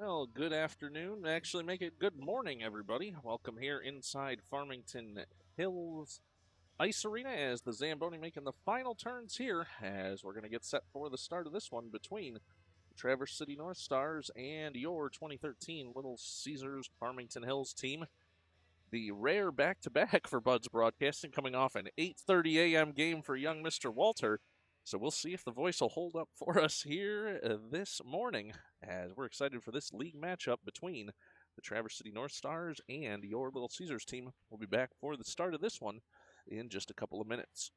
Well, good afternoon. Actually, make it good morning, everybody. Welcome here inside Farmington Hills Ice Arena as the Zamboni making the final turns here as we're going to get set for the start of this one between the Traverse City North Stars and your 2013 Little Caesars Farmington Hills team. The rare back-to-back for Buds Broadcasting coming off an 8:30 a.m. game for young Mr. Walter. So we'll see if the voice will hold up for us here this morning as we're excited for this league matchup between the Traverse City North Stars and your Little Caesars team. We'll be back for the start of this one in just a couple of minutes.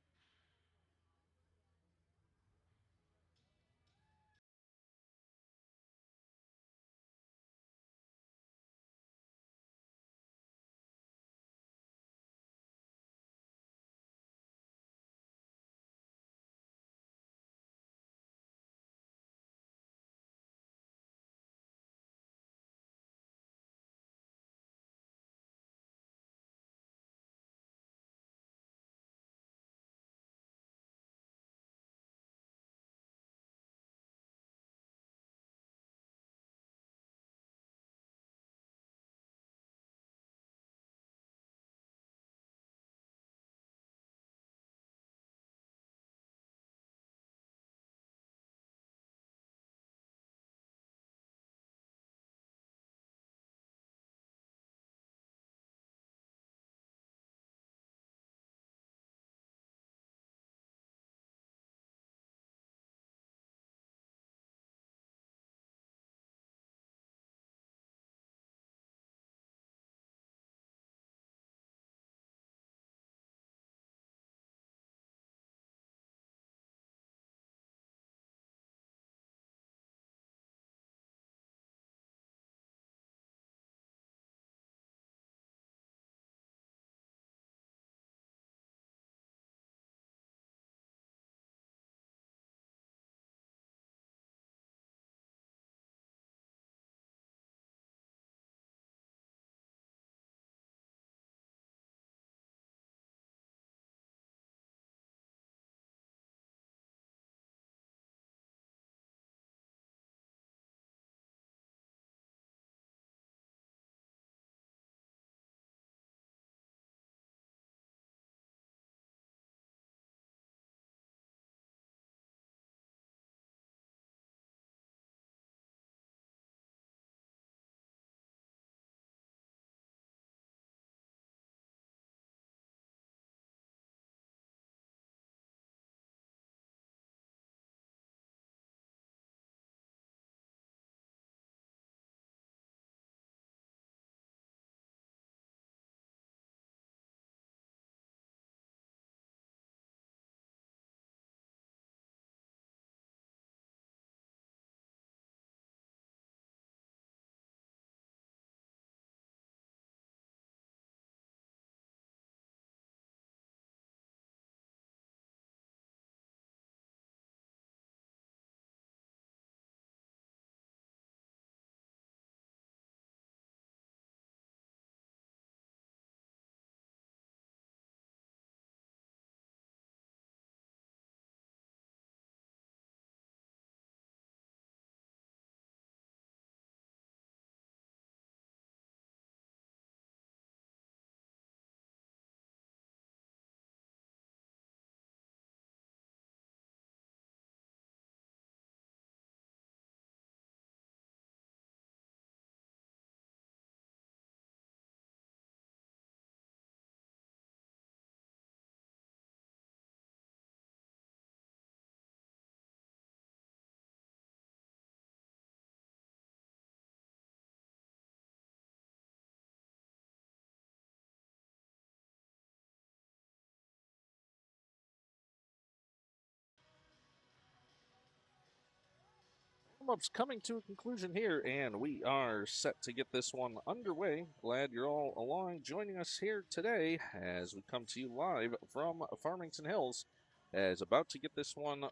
Warm-up's coming to a conclusion here, and we are set to get this one underway. Glad you're all along joining us here today as we come to you live from Farmington Hills. As about to get this one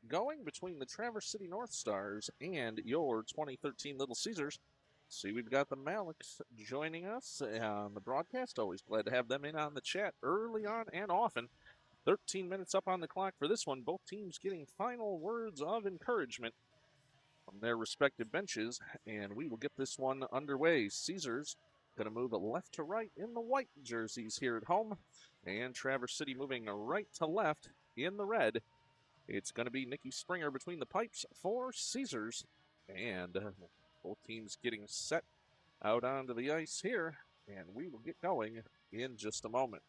going between the Traverse City North Stars and your 2013 Little Caesars. See, we've got the Maliks joining us on the broadcast. Always glad to have them in on the chat early on and often. 13 minutes up on the clock for this one. Both teams getting final words of encouragement. from their respective benches, and we will get this one underway. Caesars going to move left to right in the white jerseys here at home, and Traverse City moving right to left in the red. It's going to be Nikki Springer between the pipes for Caesars, and both teams getting set out onto the ice here, and we will get going in just a moment.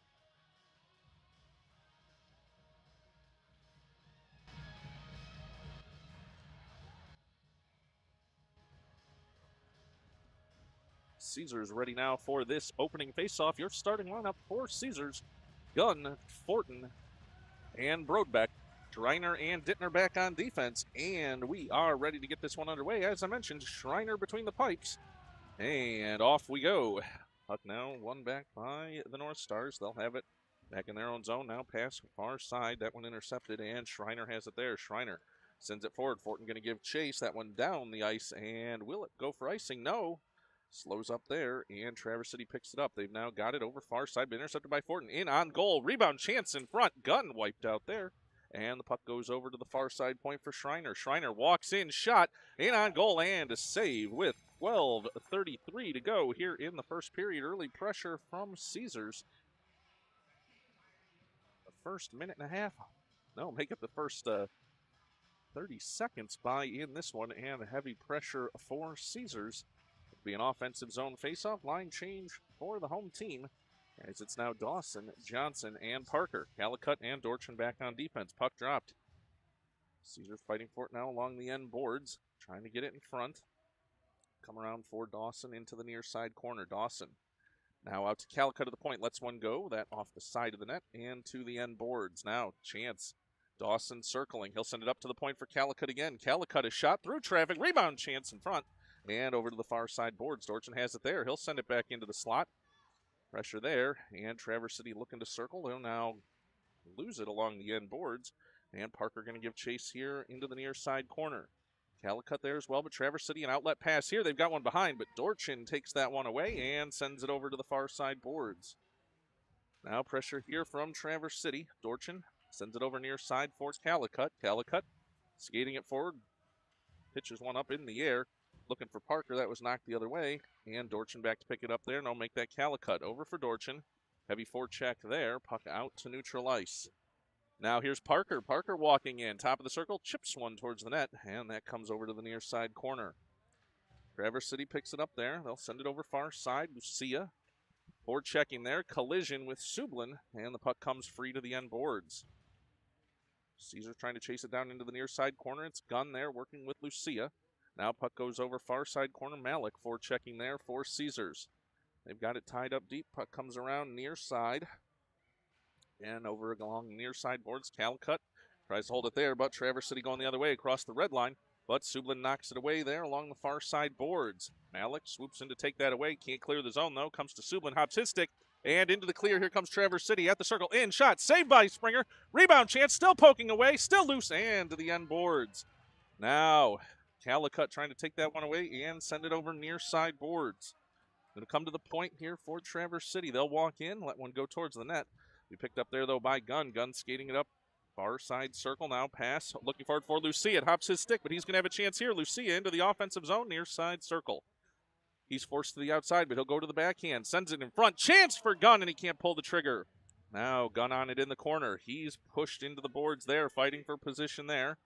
Caesars ready now for this opening faceoff. Your starting lineup for Caesars: Gunn, Fortin, and Brodbeck. Schreiner and Dittner back on defense, and we are ready to get this one underway. As I mentioned, Schreiner between the pipes, and off we go. Puck now won back by the North Stars. They'll have it back in their own zone now. Pass far side. That one intercepted, and Schreiner has it there. Schreiner sends it forward. Fortin going to give chase. That one down the ice, and will it go for icing? No. Slows up there, and Traverse City picks it up. They've now got it over far side, but intercepted by Fortin. In on goal. Rebound chance in front. Gunn wiped out there. And the puck goes over to the far side point for Schreiner. Schreiner walks in, shot, in on goal, and a save with 12:33 to go here in the first period. Early pressure from Caesars. The first minute and a half. No, make it the first 30 seconds by in this one, and heavy pressure for Caesars. It'll be an offensive zone faceoff. Line change for the home team, as it's now Dawson, Johnson, and Parker. Calicut and Dorchin back on defense. Puck dropped. Caesars fighting for it now along the end boards, trying to get it in front. Come around for Dawson into the near side corner. Dawson now out to Calicut to the point. Lets one go. That off the side of the net and to the end boards. Now chance. Dawson circling. He'll send it up to the point for Calicut again. Calicut is shot through traffic. Rebound chance in front. And over to the far side boards. Dorchin has it there. He'll send it back into the slot. Pressure there, and Traverse City looking to circle. They'll now lose it along the end boards, and Parker going to give chase here into the near side corner. Calicut there as well, but Traverse City an outlet pass here. They've got one behind, but Dorchin takes that one away and sends it over to the far side boards. Now pressure here from Traverse City. Dorchin sends it over near side for Calicut. Calicut skating it forward, pitches one up in the air. Looking for Parker. That was knocked the other way. And Dorchin back to pick it up there. No, make that Calicut. Over for Dorchin. Heavy forecheck there. Puck out to neutral ice. Now here's Parker. Parker walking in. Top of the circle. Chips one towards the net. And that comes over to the near side corner. Traverse City picks it up there. They'll send it over far side. Lucia. Forechecking there. Collision with Sublin. And the puck comes free to the end boards. Caesar trying to chase it down into the near side corner. It's Gunn there working with Lucia. Now puck goes over far side corner. Malik forechecking there for Caesars. They've got it tied up deep. Puck comes around near side. And over along near side boards. Calicut tries to hold it there, but Traverse City going the other way across the red line. But Sublin knocks it away there along the far side boards. Malik swoops in to take that away. Can't clear the zone though. Comes to Sublin. Hops his stick. And into the clear. Here comes Traverse City at the circle. In shot. Saved by Springer. Rebound chance. Still poking away. Still loose. And to the end boards. Now Calicut trying to take that one away and send it over near side boards. Going to come to the point here for Traverse City. They'll walk in, let one go towards the net. Be picked up there, though, by Gunn. Gunn skating it up. Far side circle now. Pass. Looking forward for Lucia. It hops his stick, but he's going to have a chance here. Lucia into the offensive zone, near side circle. He's forced to the outside, but he'll go to the backhand. Sends it in front. Chance for Gunn, and he can't pull the trigger. Now Gunn on it in the corner. He's pushed into the boards there, fighting for position there.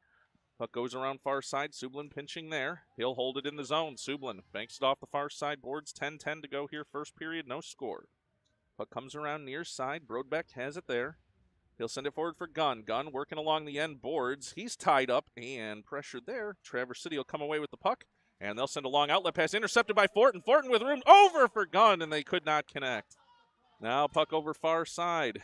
Puck goes around far side. Sublin pinching there. He'll hold it in the zone. Sublin banks it off the far side boards. 10-10 to go here. First period, no score. Puck comes around near side. Brodbeck has it there. He'll send it forward for Gunn. Gunn working along the end boards. He's tied up and pressured there. Traverse City will come away with the puck. And they'll send a long outlet pass. Intercepted by Fortin. Fortin with room over for Gunn, and they could not connect. Now puck over far side.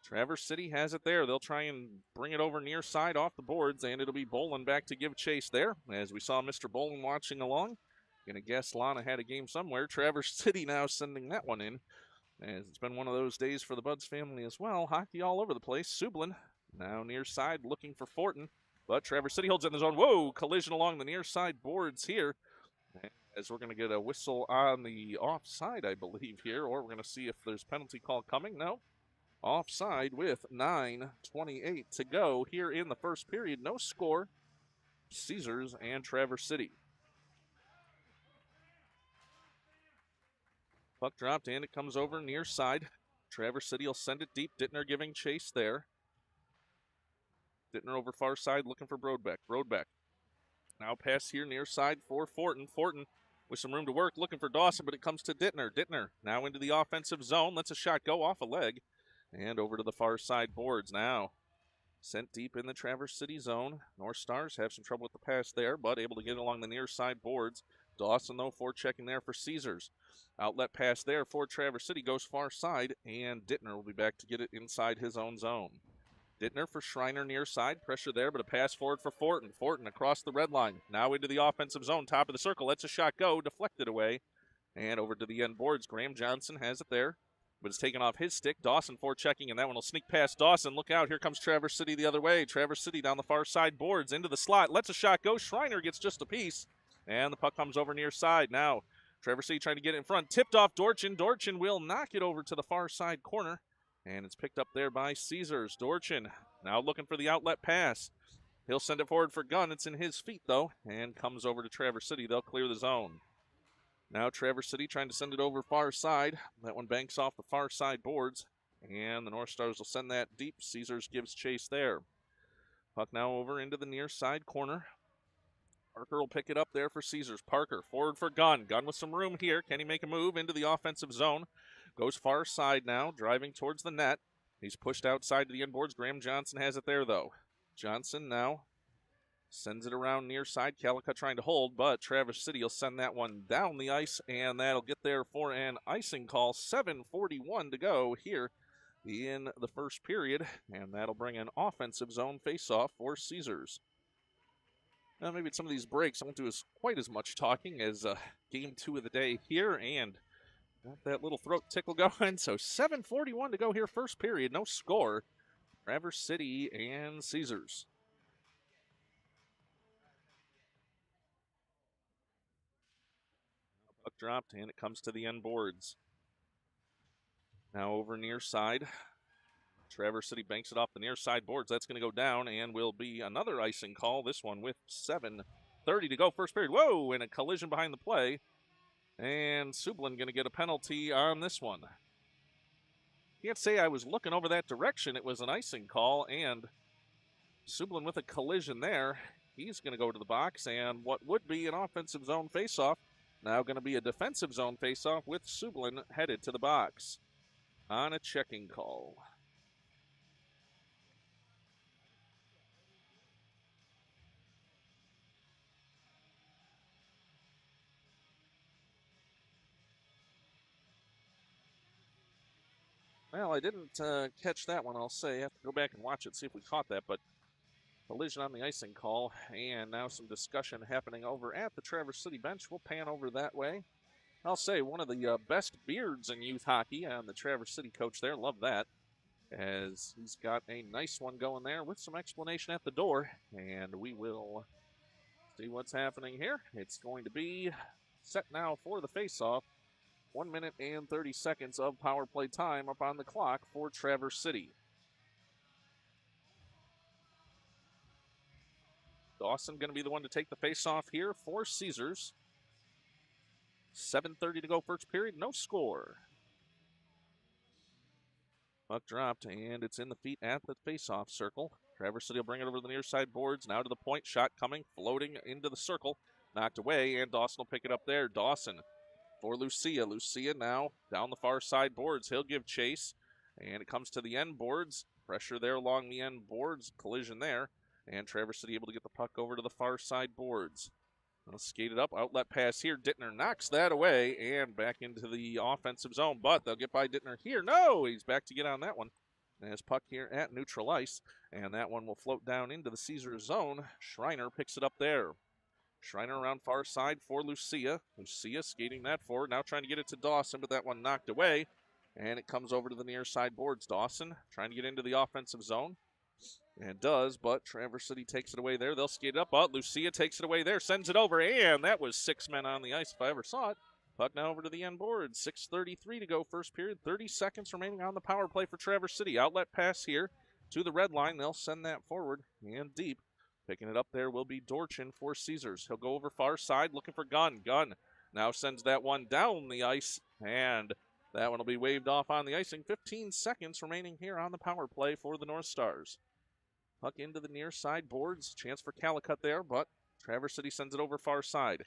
Traverse City has it there. They'll try and bring it over near side off the boards, and it'll be Bolin back to give chase there. As we saw Mr. Bolin watching along. Gonna guess Lana had a game somewhere. Traverse City now sending that one in. As it's been one of those days for the Buds family as well. Hockey all over the place. Sublin now near side looking for Fortin. But Traverse City holds it in the zone. Whoa, collision along the near side boards here. As we're going to get a whistle on the offside, I believe, here. Or we're going to see if there's penalty call coming. No. Offside with 9:28 to go here in the first period. No score. Caesars and Traverse City. Puck dropped and it comes over near side. Traverse City will send it deep. Dittner giving chase there. Dittner over far side looking for Brodbeck. Brodbeck now pass here near side for Fortin. Fortin with some room to work looking for Dawson, but it comes to Dittner. Dittner now into the offensive zone. Lets a shot go off a leg and over to the far side boards now. Sent deep in the Traverse City zone. North Stars have some trouble with the pass there, but able to get along the near side boards. Dawson, though, forechecking there for Caesars. Outlet pass there for Traverse City goes far side, and Dittner will be back to get it inside his own zone. Dittner for Schreiner near side. Pressure there, but a pass forward for Fortin. Fortin across the red line. Now into the offensive zone, top of the circle. Lets a shot go, deflected away, and over to the end boards. Graham Johnson has it there, but it's taken off his stick. Dawson forechecking, and that one will sneak past Dawson. Look out, here comes Traverse City the other way. Traverse City down the far side boards, into the slot. Lets a shot go. Schreiner gets just a piece, and the puck comes over near side. Now, Traverse City trying to get it in front. Tipped off Dorchin. Dorchin will knock it over to the far side corner, and it's picked up there by Caesars. Dorchin now looking for the outlet pass. He'll send it forward for Gunn. It's in his feet, though, and comes over to Traverse City. They'll clear the zone. Now Traverse City trying to send it over far side. That one banks off the far side boards, and the North Stars will send that deep. Caesars gives chase there. Puck now over into the near side corner. Parker will pick it up there for Caesars. Parker forward for Gunn. Gunn with some room here. Can he make a move into the offensive zone? Goes far side now, driving towards the net. He's pushed outside to the end boards. Graham Johnson has it there, though. Johnson now sends it around near side. Calicut trying to hold, but Traverse City will send that one down the ice, and that'll get there for an icing call. 7:41 to go here in the first period, and that'll bring an offensive zone faceoff for Caesars. Now, maybe at some of these breaks, I won't do quite as much talking as game 2 of the day here, and got that little throat tickle going. So 7:41 to go here, first period, no score. Traverse City and Caesars. Puck dropped, and it comes to the end boards. Now over near side. Traverse City banks it off the near side boards. That's going to go down and will be another icing call. This one with 7:30 to go, first period. Whoa, and a collision behind the play. And Sublin going to get a penalty on this one. Can't say I was looking over that direction. It was an icing call, and Sublin with a collision there. He's going to go to the box, and what would be an offensive zone faceoff, now going to be a defensive zone faceoff with Sublin headed to the box on a checking call. Well, I didn't catch that one, I'll say. I have to go back and watch it, see if we caught that, but collision on the icing call, and now some discussion happening over at the Traverse City bench. We'll pan over that way. I'll say one of the best beards in youth hockey, and the Traverse City coach there, love that, as he's got a nice one going there with some explanation at the door, and we will see what's happening here. It's going to be set now for the faceoff. 1 minute and 30 seconds of power play time up on the clock for Traverse City. Dawson going to be the one to take the faceoff here for Caesars. 7:30 to go, first period, no score. Puck dropped, and it's in the feet at the faceoff circle. Traverse City will bring it over the near side boards. Now to the point, shot coming, floating into the circle. Knocked away, and Dawson will pick it up there. Dawson for Lucia. Lucia now down the far side boards. He'll give chase, and it comes to the end boards. Pressure there along the end boards. Collision there, and Traverse City able to get the puck over to the far side boards. They'll skate it up. Outlet pass here. Dittner knocks that away and back into the offensive zone, but they'll get by Dittner here. No, he's back to get on that one. And his puck here at neutral ice, and that one will float down into the Caesars zone. Schreiner picks it up there. Schreiner around far side for Lucia. Lucia skating that forward, now trying to get it to Dawson, but that one knocked away. And it comes over to the near side boards. Dawson trying to get into the offensive zone. And does, but Traverse City takes it away there. They'll skate it up, but Lucia takes it away there, sends it over, and that was 6 men on the ice if I ever saw it. Puck now over to the end board. 6:33 to go, first period. 30 seconds remaining on the power play for Traverse City. Outlet pass here to the red line. They'll send that forward and deep. Picking it up there will be Dorchin for Caesars. He'll go over far side looking for Gunn. Gunn now sends that one down the ice, and that one will be waved off on the icing. 15 seconds remaining here on the power play for the North Stars. Puck into the near side boards. Chance for Calicut there, but Traverse City sends it over far side.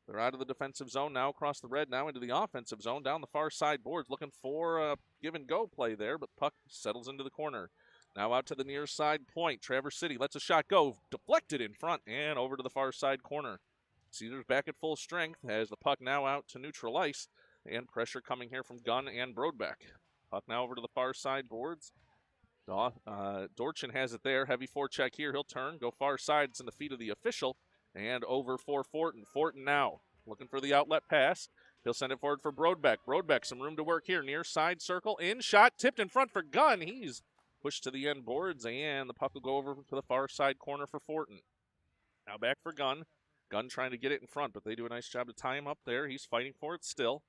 They're out of the defensive zone now across the red, now into the offensive zone. Down the far side boards, looking for a give-and-go play there, but puck settles into the corner. Now out to the near side point. Traverse City lets a shot go. Deflected in front and over to the far side corner. Caesars back at full strength as the puck now out to neutral ice. And pressure coming here from Gunn and Brodbeck. Puck now over to the far side boards. Dorchin has it there. Heavy forecheck here. He'll turn, go far side. It's in the feet of the official. And over for Fortin. Fortin now looking for the outlet pass. He'll send it forward for Brodbeck. Brodbeck, some room to work here. Near side circle. In shot. Tipped in front for Gunn. He's pushed to the end boards. And the puck will go over to the far side corner for Fortin. Now back for Gunn. Gunn trying to get it in front, but they do a nice job to tie him up there. He's fighting for it still.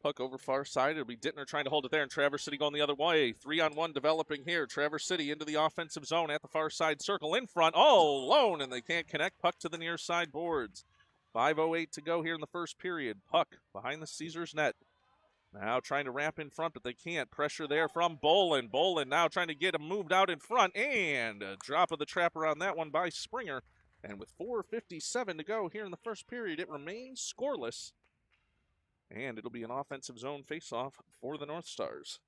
Puck over far side. It'll be Dittner trying to hold it there, and Traverse City going the other way. 3-on-1 developing here. Traverse City into the offensive zone at the far side circle in front. All alone, and they can't connect. Puck to the near side boards. 5:08 to go here in the first period. Puck behind the Caesars net. Now trying to wrap in front, but they can't. Pressure there from Bolin. Bolin now trying to get him moved out in front, and a drop of the trapper on that one by Springer. And with 4:57 to go here in the first period, it remains scoreless. And it'll be an offensive zone faceoff for the North Stars.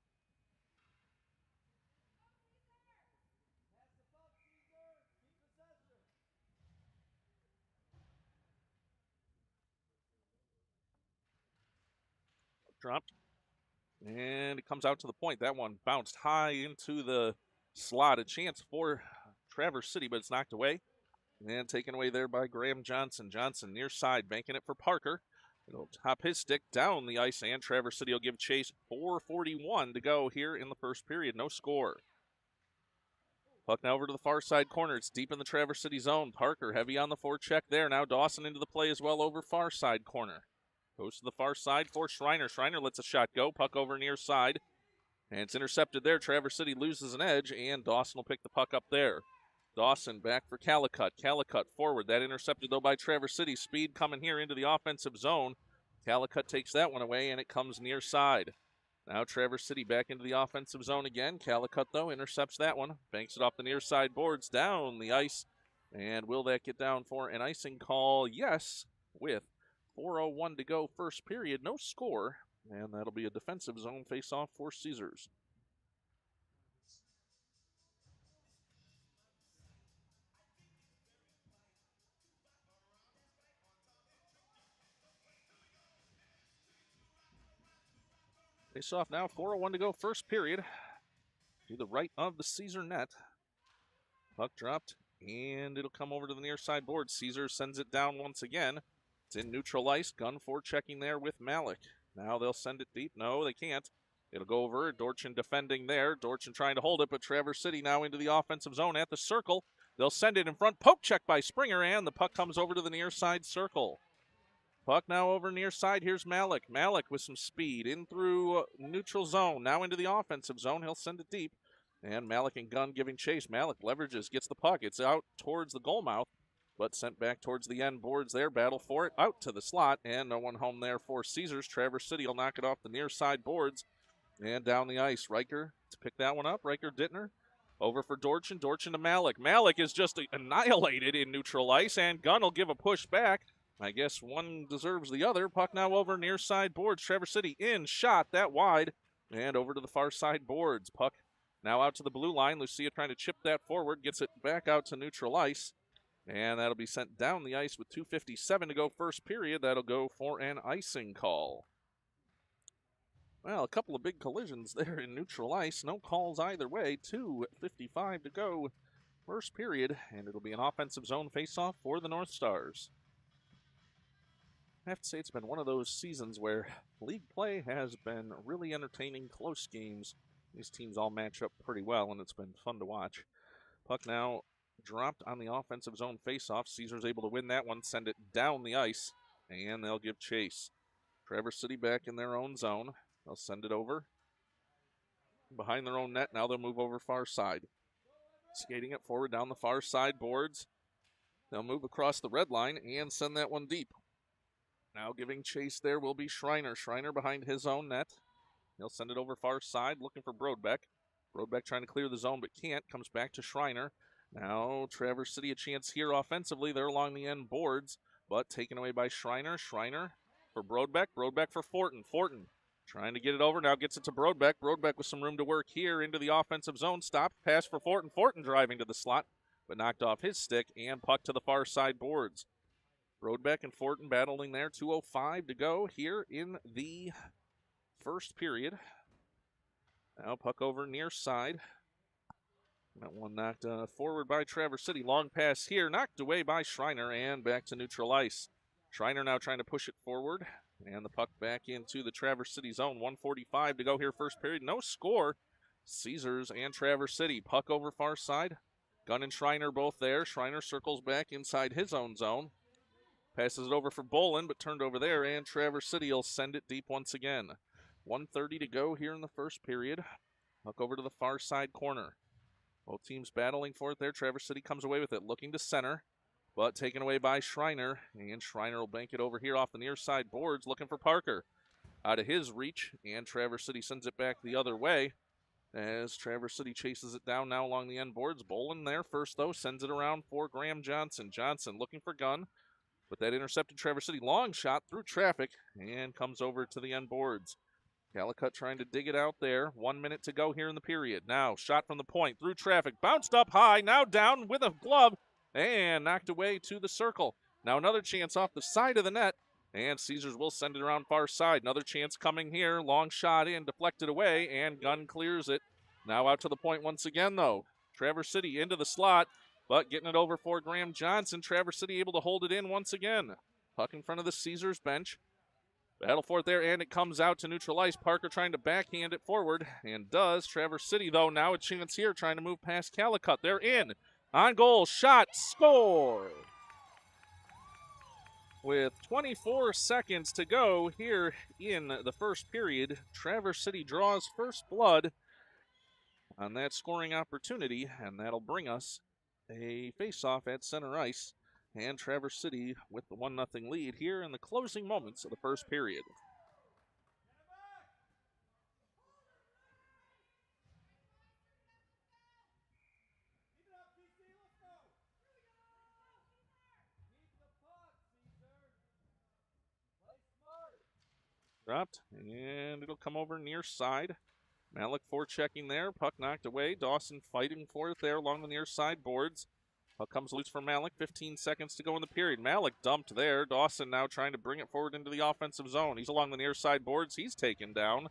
Dropped. And it comes out to the point. That one bounced high into the slot. A chance for Traverse City, but it's knocked away. And taken away there by Graham Johnson. Johnson near side, banking it for Parker. It'll top his stick down the ice, and Traverse City will give chase. 4:41 to go here in the first period. No score. Puck now over to the far side corner. It's deep in the Traverse City zone. Parker heavy on the forecheck there. Now Dawson into the play as well over far side corner. Goes to the far side for Schreiner. Schreiner lets a shot go. Puck over near side. And it's intercepted there. Traverse City loses an edge, and Dawson will pick the puck up there. Dawson back for Calicut. Calicut forward. That intercepted, though, by Traverse City. Speed coming here into the offensive zone. Calicut takes that one away, and it comes near side. Now Traverse City back into the offensive zone again. Calicut, though, intercepts that one. Banks it off the near side boards, down the ice. And will that get down for an icing call? Yes, with 4:01 to go first period. No score, and that'll be a defensive zone face-off for Caesars. Face off now, 4:01 to go, first period. To the right of the Caesar net. Puck dropped, and it'll come over to the near side board. Caesar sends it down once again. It's in neutral ice. Gunn forechecking there with Malik. Now they'll send it deep. No, they can't. It'll go over. Dorchin defending there. Dorchin trying to hold it, but Traverse City now into the offensive zone at the circle. They'll send it in front. Poke check by Springer, and the puck comes over to the near side circle. Puck now over near side. Here's Malik. Malik with some speed in through neutral zone. Now into the offensive zone. He'll send it deep. And Malik and Gunn giving chase. Malik leverages, gets the puck. It's out towards the goal mouth, but sent back towards the end boards there. Battle for it. Out to the slot, and no one home there for Caesars. Traverse City will knock it off the near side boards and down the ice. Riker to pick that one up. Riker Dittner. Over for Dorchin. Dorchin to Malik. Malik is just annihilated in neutral ice, and Gunn will give a push back. I guess one deserves the other. Puck now over near side boards. Traverse City in, shot that wide, and over to the far side boards. Puck now out to the blue line. Lucia trying to chip that forward. Gets it back out to neutral ice, and that'll be sent down the ice with 2:57 to go first period. That'll go for an icing call. Well, a couple of big collisions there in neutral ice. No calls either way. 2:55 to go first period, and it'll be an offensive zone faceoff for the North Stars. I have to say it's been one of those seasons where league play has been really entertaining, close games. These teams all match up pretty well, and it's been fun to watch. Puck now dropped on the offensive zone faceoff. Caesar's able to win that one, send it down the ice, and they'll give chase. Traverse City back in their own zone. They'll send it over behind their own net. Now they'll move over far side. Skating it forward down the far side boards. They'll move across the red line and send that one deep. Now giving chase there will be Schreiner. Schreiner behind his own net. He'll send it over far side, looking for Brodbeck. Brodbeck trying to clear the zone, but can't. Comes back to Schreiner. Now Traverse City a chance here offensively. They're along the end boards, but taken away by Schreiner. Schreiner for Brodbeck. Brodbeck for Fortin. Fortin trying to get it over. Now gets it to Brodbeck. Brodbeck with some room to work here into the offensive zone. Stop. Pass for Fortin. Fortin driving to the slot, but knocked off his stick and puck to the far side boards. Brodbeck and Fortin battling there. 2:05 to go here in the first period. Now puck over near side. That one knocked forward by Traverse City. Long pass here, knocked away by Schreiner and back to neutral ice. Schreiner now trying to push it forward. And the puck back into the Traverse City zone. 1:45 to go here first period. No score. Caesars and Traverse City. Puck over far side. Gunn and Schreiner both there. Schreiner circles back inside his own zone. Passes it over for Bolin, but turned over there, and Traverse City will send it deep once again. 1:30 to go here in the first period. Puck over to the far side corner. Both teams battling for it there. Traverse City comes away with it, looking to center, but taken away by Schreiner, and Schreiner will bank it over here off the near side boards, looking for Parker. Out of his reach, and Traverse City sends it back the other way as Traverse City chases it down now along the end boards. Bolin there first, though, sends it around for Graham Johnson. Johnson looking for Gunn. But that intercepted Traverse City. Long shot through traffic and comes over to the end boards. Calicut trying to dig it out there. 1 minute to go here in the period. Now, shot from the point through traffic. Bounced up high. Now down with a glove and knocked away to the circle. Now another chance off the side of the net. And Caesars will send it around far side. Another chance coming here. Long shot in, deflected away, and Gunn clears it. Now out to the point once again, though. Traverse City into the slot. But getting it over for Graham Johnson. Traverse City able to hold it in once again. Puck in front of the Caesars bench. Battle for it there, and it comes out to neutral ice. Parker trying to backhand it forward, and does. Traverse City, though, now a chance here, trying to move past Calicut. They're in. On goal, shot, score! With 24 seconds to go here in the first period, Traverse City draws first blood on that scoring opportunity, and that'll bring us a face-off at center ice, and Traverse City with the 1-0 lead here in the closing moments of the first period. Dropped, and it'll come over near side. Malik forechecking there. Puck knocked away. Dawson fighting for it there along the near side boards. Puck comes loose for Malik. 15 seconds to go in the period. Malik dumped there. Dawson now trying to bring it forward into the offensive zone. He's along the near side boards. He's taken down.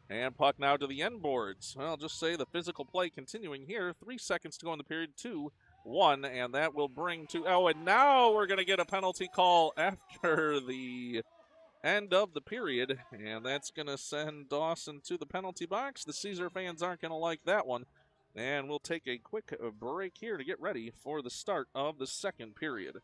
And puck now to the end boards. Well, I'll just say the physical play continuing here. 3 seconds to go in the period. 2-1. And that will bring to... Oh, and now we're going to get a penalty call after the end of the period, and that's going to send Dawson to the penalty box. The Caesar fans aren't going to like that one, and we'll take a quick break here to get ready for the start of the second period.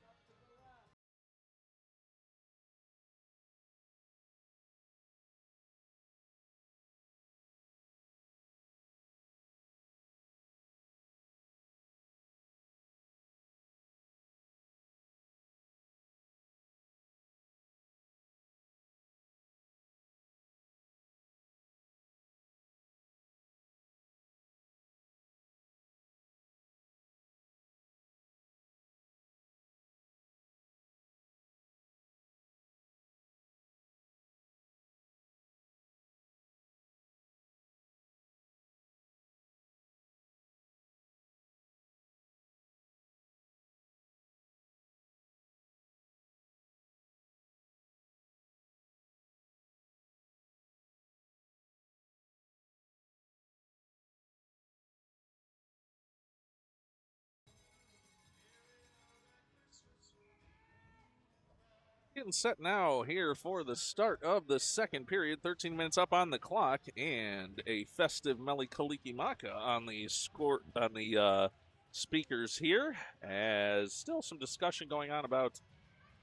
Getting set now here for the start of the second period. 13 minutes up on the clock, and a festive Meli Kalikimaka on the score on the speakers here. As still some discussion going on about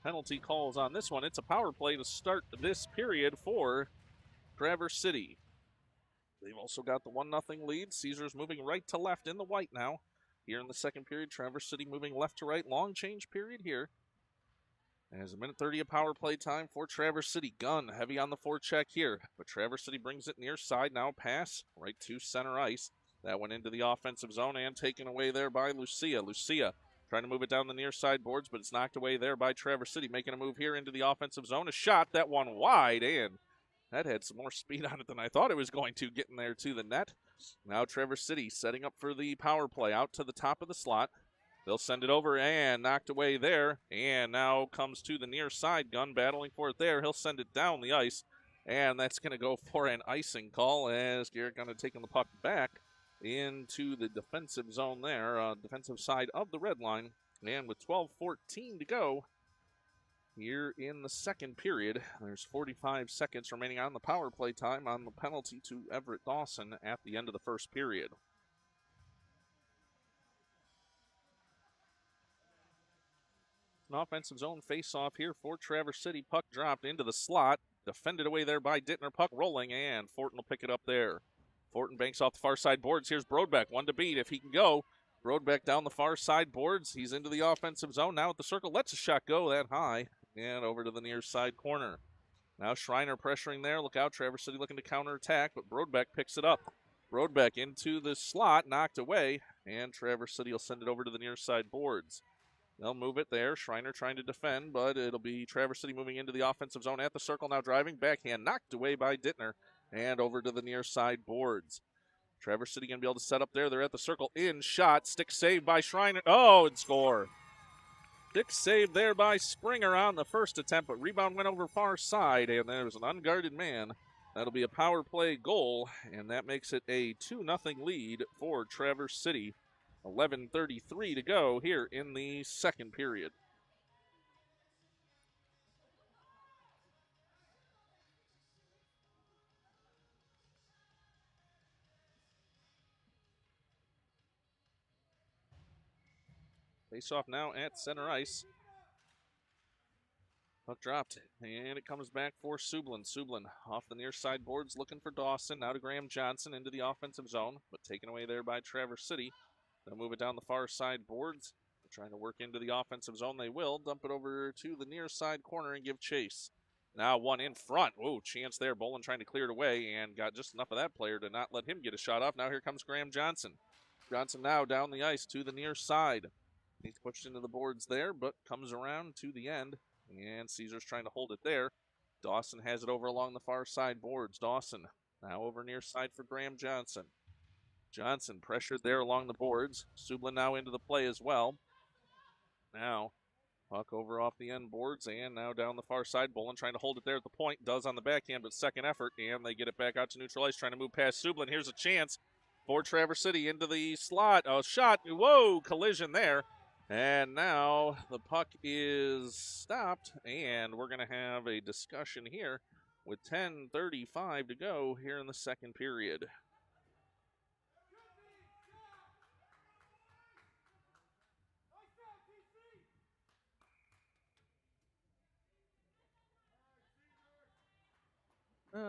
penalty calls on this one. It's a power play to start this period for Traverse City. They've also got the 1-0 lead. Caesars moving right to left in the white now. here in the second period. Traverse City moving left to right. Long change period here. As a minute 30 of power play time for Traverse City. Gunn heavy on the forecheck here, but Traverse City brings it near side. Now pass right to center ice. That went into the offensive zone and taken away there by Lucia. Lucia trying to move it down the near side boards, but it's knocked away there by Traverse City. Making a move here into the offensive zone. A shot, that one wide, and that had some more speed on it than I thought it was going to, getting there to the net. Now Traverse City setting up for the power play out to the top of the slot. They'll send it over and knocked away there. And now comes to the near side. Gunn battling for it there. He'll send it down the ice. And that's going to go for an icing call as Garrett Gunn taking the puck back into the defensive zone there, defensive side of the red line. And with 12:14 to go here in the second period, there's 45 seconds remaining on the power play time on the penalty to Everett Dawson at the end of the first period. An offensive zone face-off here for Traverse City. Puck dropped into the slot. Defended away there by Dittner. Puck rolling, and Fortin will pick it up there. Fortin banks off the far side boards. Here's Brodbeck, one to beat if he can go. Brodbeck down the far side boards. He's into the offensive zone. Now at the circle. Lets a shot go that high. And over to the near side corner. Now Schreiner pressuring there. Look out, Traverse City looking to counterattack, but Brodbeck picks it up. Brodbeck into the slot, knocked away, and Traverse City will send it over to the near side boards. They'll move it there. Schreiner trying to defend, but it'll be Traverse City moving into the offensive zone at the circle. Now driving. Backhand knocked away by Dittner and over to the near side boards. Traverse City going to be able to set up there. They're at the circle. In shot. Stick saved by Schreiner. Oh, and score. Stick saved there by Springer on the first attempt, but rebound went over far side, and there was an unguarded man. That'll be a power play goal, and that makes it a 2-0 lead for Traverse City. 11:33 to go here in the second period. Face off now at center ice. Puck dropped, and it comes back for Sublin. Sublin off the near side boards looking for Dawson. Now to Graham Johnson into the offensive zone, but taken away there by Traverse City. They'll move it down the far side boards. They're trying to work into the offensive zone. They will dump it over to the near side corner and give chase. Now one in front. Whoa, chance there. Bolin trying to clear it away and got just enough of that player to not let him get a shot off. Now here comes Graham Johnson. Johnson now down the ice to the near side. He's pushed into the boards there, but comes around to the end. And Caesar's trying to hold it there. Dawson has it over along the far side boards. Dawson now over near side for Graham Johnson. Johnson pressured there along the boards. Sublin now into the play as well. Now, puck over off the end boards and now down the far side. Bolin trying to hold it there at the point. Does on the backhand, but second effort. And they get it back out to neutral ice, trying to move past Sublin. Here's a chance for Traverse City into the slot. A shot. Whoa, collision there. And now the puck is stopped, and we're going to have a discussion here with 10:35 to go here in the second period.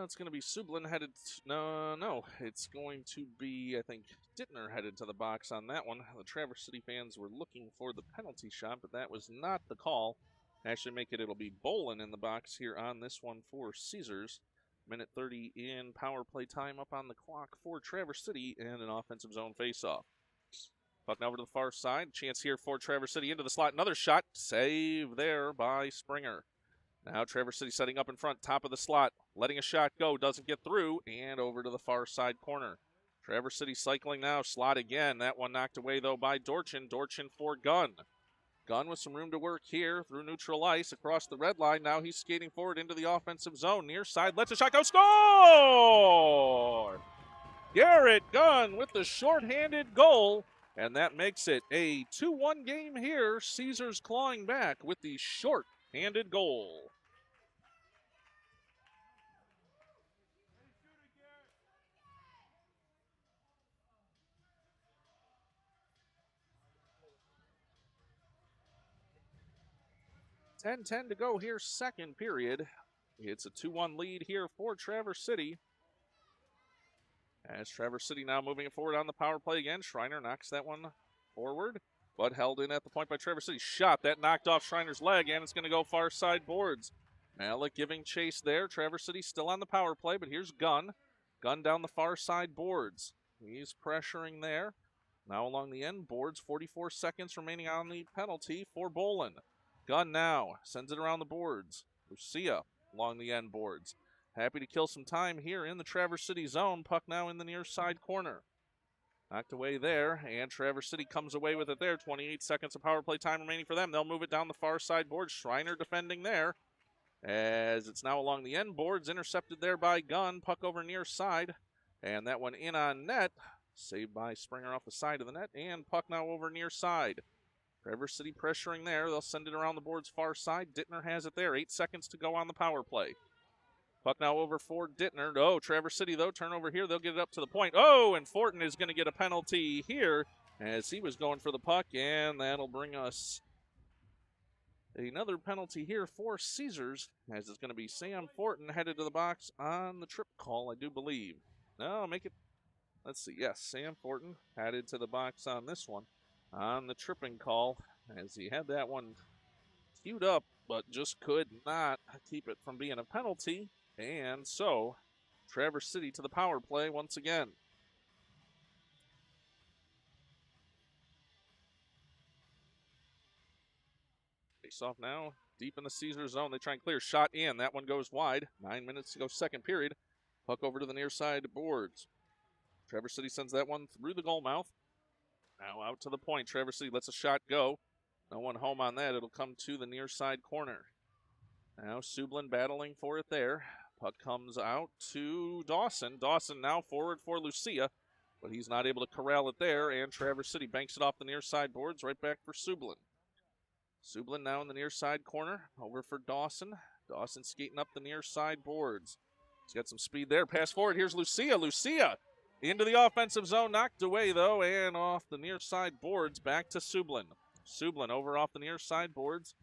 It's going to be Sublin headed. No. It's going to be, I think, Dittner headed to the box on that one. The Traverse City fans were looking for the penalty shot, but that was not the call. Actually, it'll be Bolin in the box here on this one for Caesars. Minute 30 in power play time up on the clock for Traverse City and an offensive zone faceoff. Puck now over to the far side. Chance here for Traverse City into the slot. Another shot. Save there by Springer. Now Traverse City setting up in front, top of the slot, letting a shot go, doesn't get through, and over to the far side corner. Traverse City cycling now, slot again. That one knocked away, though, by Dorchin. Dorchin for Gunn. Gunn with some room to work here through neutral ice across the red line. Now he's skating forward into the offensive zone. Near side, lets a shot go, score! Garrett Gunn with the shorthanded goal, and that makes it a 2-1 game here. Caesars clawing back with the short-handed goal. .10 to go here, second period. It's a 2-1 lead here for Traverse City. As Traverse City now moving it forward on the power play again. Schreiner knocks that one forward, but held in at the point by Traverse City. Shot, that knocked off Schreiner's leg, and it's going to go far side boards. Malik giving chase there. Traverse City still on the power play, but here's Gunn. Gunn down the far side boards. He's pressuring there. Now along the end boards, 44 seconds remaining on the penalty for Bolin. Gunn now sends it around the boards. Lucia along the end boards. Happy to kill some time here in the Traverse City zone. Puck now in the near side corner. Knocked away there, and Traverse City comes away with it there. 28 seconds of power play time remaining for them. They'll move it down the far side board. Schreiner defending there, as it's now along the end boards. Intercepted there by Gunn. Puck over near side, and that one in on net. Saved by Springer off the side of the net, and puck now over near side. Traverse City pressuring there. They'll send it around the boards far side. Dittner has it there. 8 seconds to go on the power play. Puck now over for Dittner. Oh, Traverse City, though, turnover here. They'll get it up to the point. Oh, and Fortin is going to get a penalty here as he was going for the puck, and that'll bring us another penalty here for Caesars, as it's going to be Sam Fortin headed to the box on the trip call, I do believe. No, make it, let's see, yes, Sam Fortin headed to the box on this one on the tripping call, as he had that one queued up, but just could not keep it from being a penalty. And so, Traverse City to the power play once again. Face off now, deep in the Caesar zone. They try and clear. Shot in. That one goes wide. 9 minutes to go, second period. Puck over to the near side boards. Traverse City sends that one through the goal mouth. Now out to the point. Traverse City lets a shot go. No one home on that. It'll come to the near side corner. Now Sublin battling for it there. Puck comes out to Dawson. Dawson now forward for Lucia, but he's not able to corral it there, and Traverse City banks it off the near side boards, right back for Sublin. Sublin now in the near side corner, over for Dawson. Dawson skating up the near side boards. He's got some speed there. Pass forward. Here's Lucia. Lucia into the offensive zone. Knocked away, though, and off the near side boards. Back to Sublin. Sublin over off the near side boards.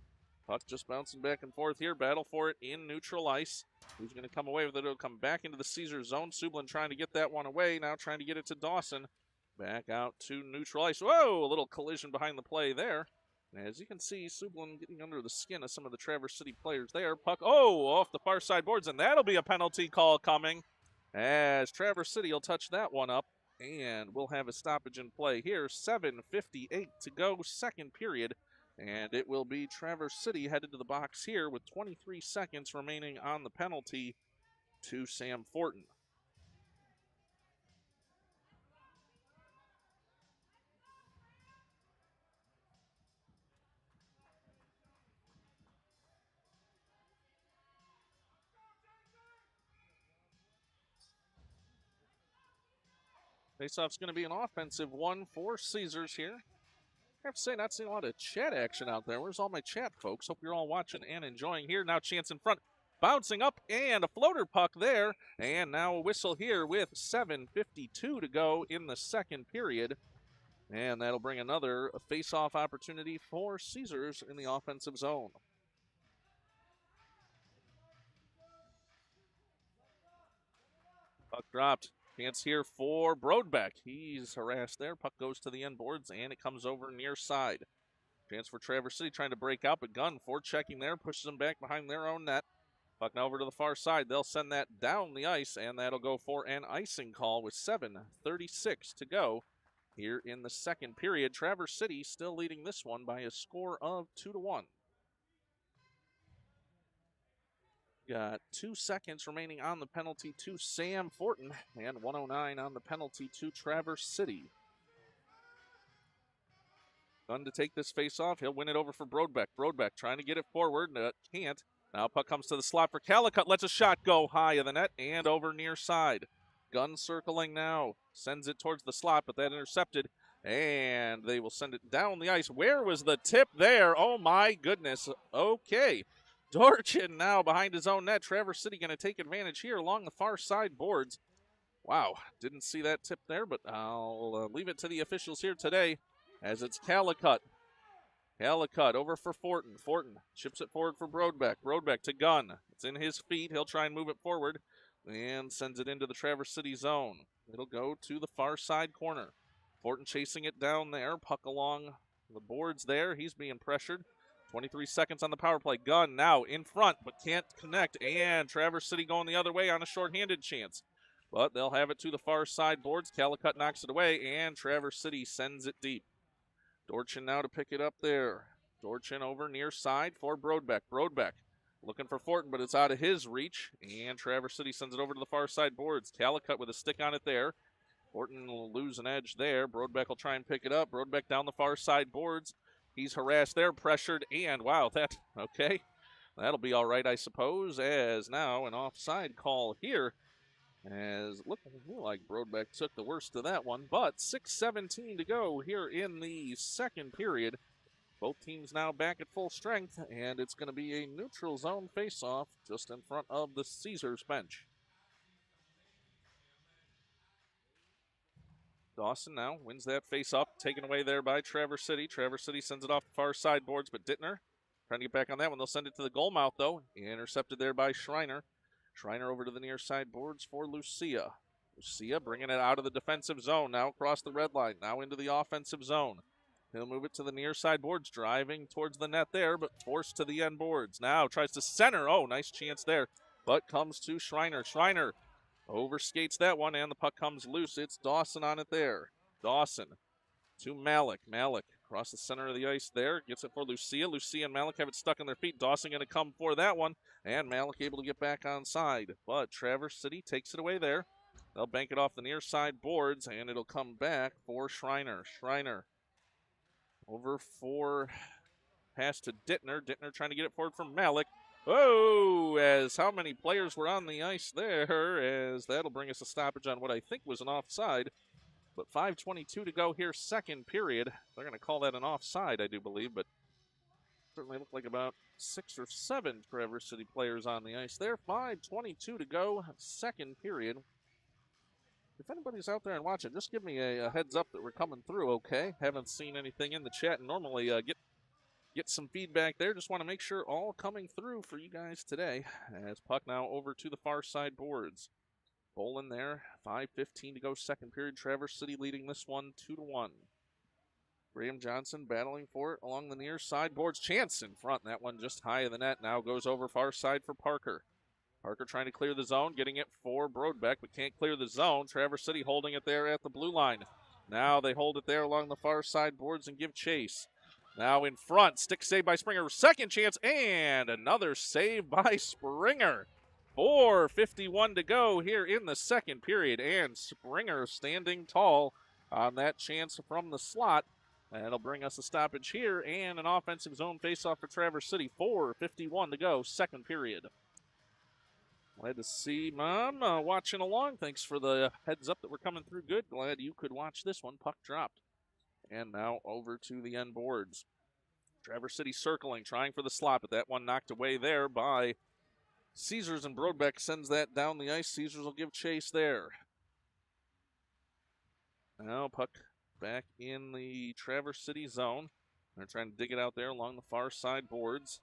Puck just bouncing back and forth here. Battle for it in neutral ice. Who's going to come away with it? It'll come back into the Caesar zone. Sublin trying to get that one away. Now trying to get it to Dawson. Back out to neutral ice. Whoa! A little collision behind the play there. As you can see, Sublin getting under the skin of some of the Traverse City players there. Puck, off the far side boards, and that'll be a penalty call coming, as Traverse City will touch that one up, and we'll have a stoppage in play here. 7:58 to go, second period, and it will be Traverse City headed to the box here with 23 seconds remaining on the penalty to Sam Fortin. Faceoff's going to be an offensive one for Caesars here. I have to say, not seeing a lot of chat action out there. Where's all my chat, folks? Hope you're all watching and enjoying here. Now chance in front, bouncing up, and a floater puck there. And now a whistle here with 7:52 to go in the second period. And that'll bring another face-off opportunity for Caesars in the offensive zone. Puck dropped. Chance here for Brodbeck. He's harassed there. Puck goes to the end boards, and it comes over near side. Chance for Traverse City trying to break out, but Gunn forechecking there, pushes them back behind their own net. Puck now over to the far side. They'll send that down the ice, and that'll go for an icing call with 7:36 to go here in the second period. Traverse City still leading this one by a score of 2-1. Got 2 seconds remaining on the penalty to Sam Fortin, and 1:09 on the penalty to Traverse City. Gunn to take this face off. He'll win it over for Brodbeck. Brodbeck trying to get it forward. Can't. Now puck comes to the slot for Calicut. Lets a shot go high of the net and over near side. Gunn circling now. Sends it towards the slot, but that intercepted. And they will send it down the ice. Where was the tip there? Oh my goodness. Okay. Dorchin now behind his own net. Traverse City going to take advantage here along the far side boards. Wow, didn't see that tip there, but I'll leave it to the officials here today as it's Calicut. Calicut over for Fortin. Fortin chips it forward for Brodbeck. Brodbeck to Gunn. It's in his feet. He'll try and move it forward and sends it into the Traverse City zone. It'll go to the far side corner. Fortin chasing it down there. Puck along the boards there. He's being pressured. 23 seconds on the power play. Gunn now in front, but can't connect. And Traverse City going the other way on a shorthanded chance. But they'll have it to the far side boards. Calicut knocks it away, and Traverse City sends it deep. Dorchin now to pick it up there. Dorchin over near side for Brodbeck. Brodbeck looking for Fortin, but it's out of his reach. And Traverse City sends it over to the far side boards. Calicut with a stick on it there. Fortin will lose an edge there. Brodbeck will try and pick it up. Brodbeck down the far side boards. He's harassed there, pressured, and wow, okay. That'll be all right, I suppose, as now an offside call here. As looking like Brodbeck took the worst of that one, but 6:17 to go here in the second period. Both teams now back at full strength, and it's going to be a neutral zone face-off just in front of the Caesars bench. Dawson now wins that face-up, taken away there by Traverse City. Traverse City sends it off the far side boards, but Dittner trying to get back on that one. They'll send it to the goal mouth, though. Intercepted there by Schreiner. Schreiner over to the near side boards for Lucia. Lucia bringing it out of the defensive zone, now across the red line, now into the offensive zone. He'll move it to the near side boards, driving towards the net there, but forced to the end boards. Now tries to center. Oh, nice chance there, but comes to Schreiner. Schreiner overskates that one, and the puck comes loose. It's Dawson on it there. Dawson to Malik. Malik across the center of the ice there. Gets it for Lucia. Lucia and Malik have it stuck on their feet. Dawson going to come for that one, and Malik able to get back on side. But Traverse City takes it away there. They'll bank it off the near side boards, and it'll come back for Schreiner. Schreiner over for pass to Dittner. Dittner trying to get it forward from Malik. Oh, as how many players were on the ice there, as that'll bring us a stoppage on what I think was an offside. But 5:22 to go here, second period. They're going to call that an offside, I do believe, but certainly looked like about 6 or 7 Traverse City players on the ice there. 5:22 to go, second period. If anybody's out there and watching, just give me a heads up that we're coming through, okay? Haven't seen anything in the chat, and normally get some feedback there. Just want to make sure all coming through for you guys today. As puck now over to the far side boards. Bolin there, 5:15 to go, second period. Traverse City leading this one 2-1. Graham Johnson battling for it along the near side boards. Chance in front. That one just high of the net. Now goes over far side for Parker. Parker trying to clear the zone, getting it for Brodbeck, but can't clear the zone. Traverse City holding it there at the blue line. Now they hold it there along the far side boards and give chase. Now in front, stick save by Springer. Second chance, and another save by Springer. 4:51 to go here in the second period, and Springer standing tall on that chance from the slot. That'll bring us a stoppage here and an offensive zone faceoff for Traverse City. 4:51 to go, second period. Glad to see Mom watching along. Thanks for the heads up that we're coming through good. Glad you could watch this one. Puck dropped. And now over to the end boards. Traverse City circling, trying for the slot, but that one knocked away there by Caesars, and Brodbeck sends that down the ice. Caesars will give chase there. Now puck back in the Traverse City zone. They're trying to dig it out there along the far side boards.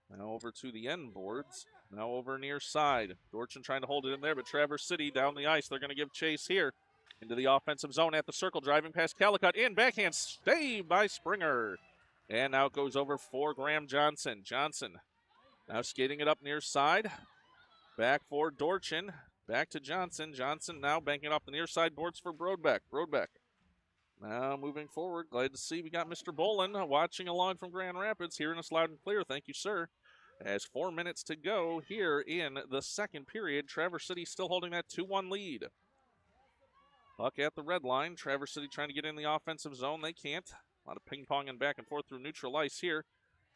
Now over to the end boards. Now over near side. Dorchin trying to hold it in there, but Traverse City down the ice. They're going to give chase here into the offensive zone at the circle, driving past Calicut. In, backhand save by Springer. And now it goes over for Graham Johnson. Johnson now skating it up near side. Back for Dorchin. Back to Johnson. Johnson now banking off the near side boards for Brodbeck. Brodbeck now moving forward. Glad to see we got Mr. Bolin watching along from Grand Rapids, hearing us loud and clear. Thank you, sir. As 4 minutes to go here in the second period. Traverse City still holding that 2-1 lead. Puck at the red line. Traverse City trying to get in the offensive zone. They can't. A lot of ping-ponging back and forth through neutral ice here.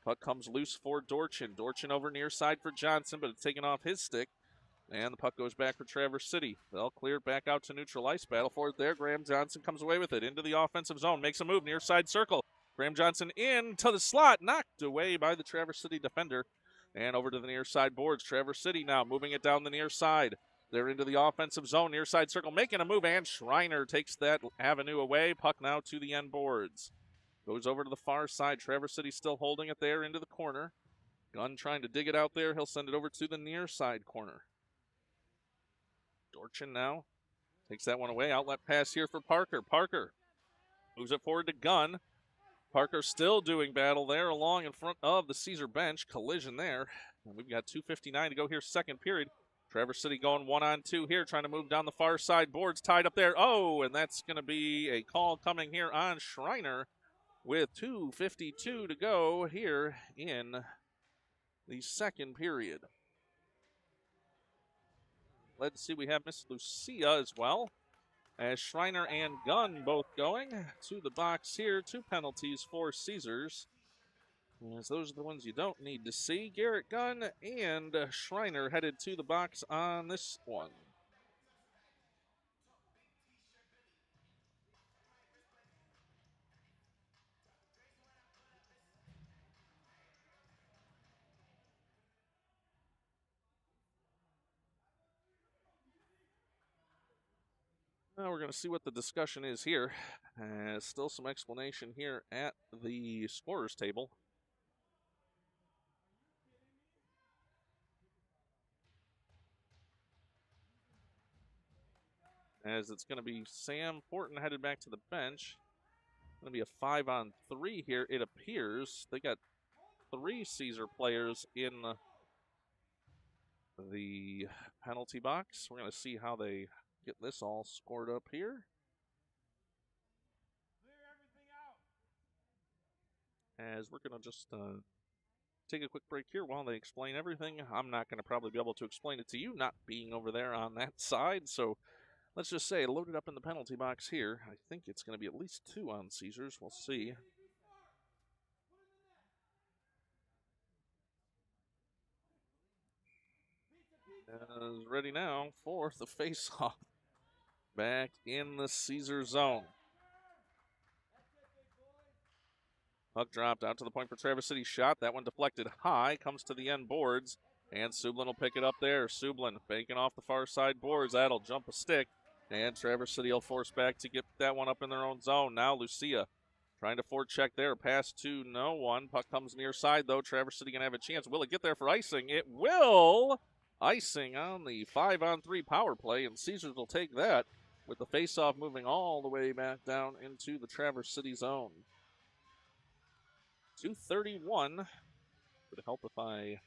Puck comes loose for Dorchin. Dorchin over near side for Johnson, but it's taken off his stick. And the puck goes back for Traverse City. They'll clear it back out to neutral ice. Battle for it there. Graham Johnson comes away with it into the offensive zone. Makes a move near side circle. Graham Johnson into the slot. Knocked away by the Traverse City defender. And over to the near side boards. Traverse City now moving it down the near side. They're into the offensive zone. Near side circle making a move. And Schreiner takes that avenue away. Puck now to the end boards. Goes over to the far side. Traverse City still holding it there into the corner. Gunn trying to dig it out there. He'll send it over to the near side corner. Dorchin now takes that one away. Outlet pass here for Parker. Parker Moves it forward to Gunn. Parker still doing battle there along in front of the Caesar bench. Collision there. And we've got 2:59 to go here, second period. Traverse City going 1-on-2 here, trying to move down the far side. Boards tied up there. Oh, and that's going to be a call coming here on Schreiner with 2:52 to go here in the second period. Let's see, we have Miss Lucia as well, as Schreiner and Gunn both going to the box here. 2 penalties for Caesars, as those are the ones you don't need to see. Garrett Gunn and Schreiner headed to the box on this one. Now we're going to see what the discussion is here. Still some explanation here at the scorer's table. As it's going to be Sam Fortin headed back to the bench. Going to be a 5-on-3 here, it appears. They got 3 Caesar players in the penalty box. We're going to see how they get this all scored up here. As we're going to just take a quick break here while they explain everything. I'm not going to probably be able to explain it to you, not being over there on that side. So let's just say loaded up in the penalty box here. I think it's going to be at least 2 on Caesars. We'll see. Is ready now for the face-off. Back in the Caesar zone. Puck dropped out to the point for Traverse City shot. That one deflected high, comes to the end boards, and Sublin will pick it up there. Sublin faking off the far side boards. That'll jump a stick, and Traverse City will force back to get that one up in their own zone. Now Lucia trying to forecheck there. Pass to no one. Puck comes near side, though. Traverse City going to have a chance. Will it get there for icing? It will! Icing on the 5-on-3 power play, and Caesars will take that with the face-off moving all the way back down into the Traverse City zone. 2:31. Would help if I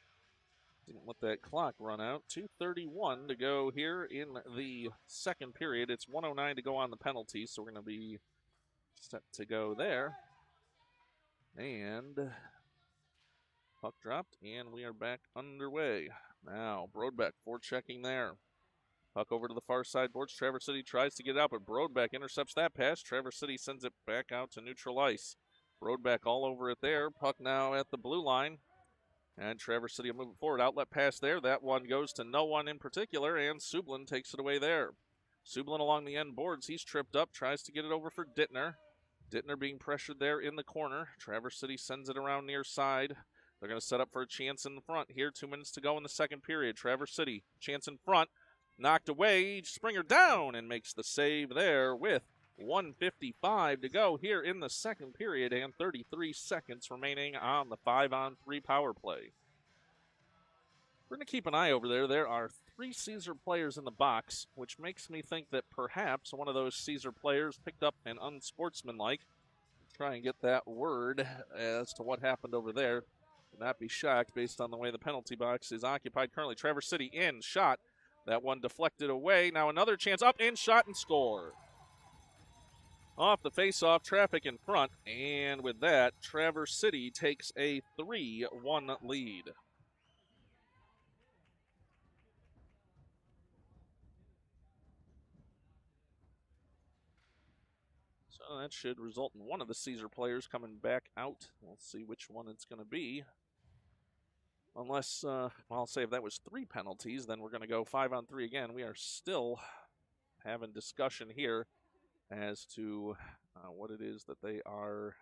didn't let that clock run out. 2:31 to go here in the second period. It's 1:09 to go on the penalty, so we're going to be set to go there. And puck dropped, and we are back underway. Now, Brodbeck forechecking there. Puck over to the far side boards. Traverse City tries to get it out, but Brodbeck intercepts that pass. Traverse City sends it back out to neutral ice. Brodbeck all over it there. Puck now at the blue line. And Traverse City will move it forward. Outlet pass there. That one goes to no one in particular, and Sublin takes it away there. Sublin along the end boards. He's tripped up, tries to get it over for Dittner. Dittner being pressured there in the corner. Traverse City sends it around near side. They're going to set up for a chance in the front here. 2 minutes to go in the second period. Traverse City, chance in front. Knocked away. Springer down and makes the save there with 1:55 to go here in the second period and 33 seconds remaining on the 5-on-3 power play. We're going to keep an eye over there. There are 3 Caesar players in the box, which makes me think that perhaps one of those Caesar players picked up an unsportsmanlike. Try and get that word as to what happened over there. Would not be shocked based on the way the penalty box is occupied currently. Traverse City in, shot. That one deflected away. Now another chance up, in, shot, and score. Off the face-off, traffic in front, and with that, Traverse City takes a 3-1 lead. So that should result in one of the Caesar players coming back out. We'll see which one it's going to be. Unless, well, I'll say if that was 3 penalties, then we're going to go 5-on-3 again. We are still having discussion here as to what it is that they are.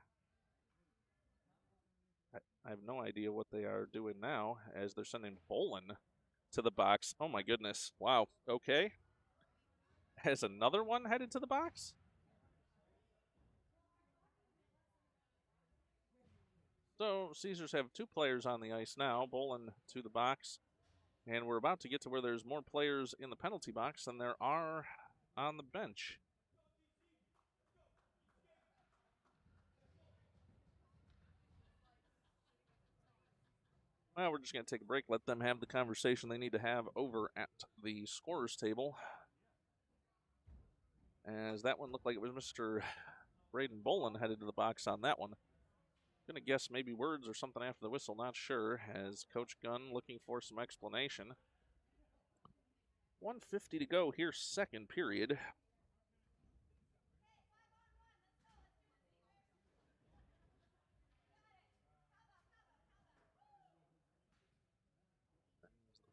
I have no idea what they are doing now as they're sending Bolin to the box. Oh my goodness. Wow. Okay. Has another one headed to the box? So Caesars have 2 players on the ice now. Bolin to the box. And we're about to get to where there's more players in the penalty box than there are on the bench. Well, we're just going to take a break, let them have the conversation they need to have over at the scorer's table. As that one looked like it was Mr. Braden Bolin headed to the box on that one. Gonna guess maybe words or something after the whistle, not sure, as Coach Gunn looking for some explanation. 1:50 to go here, second period.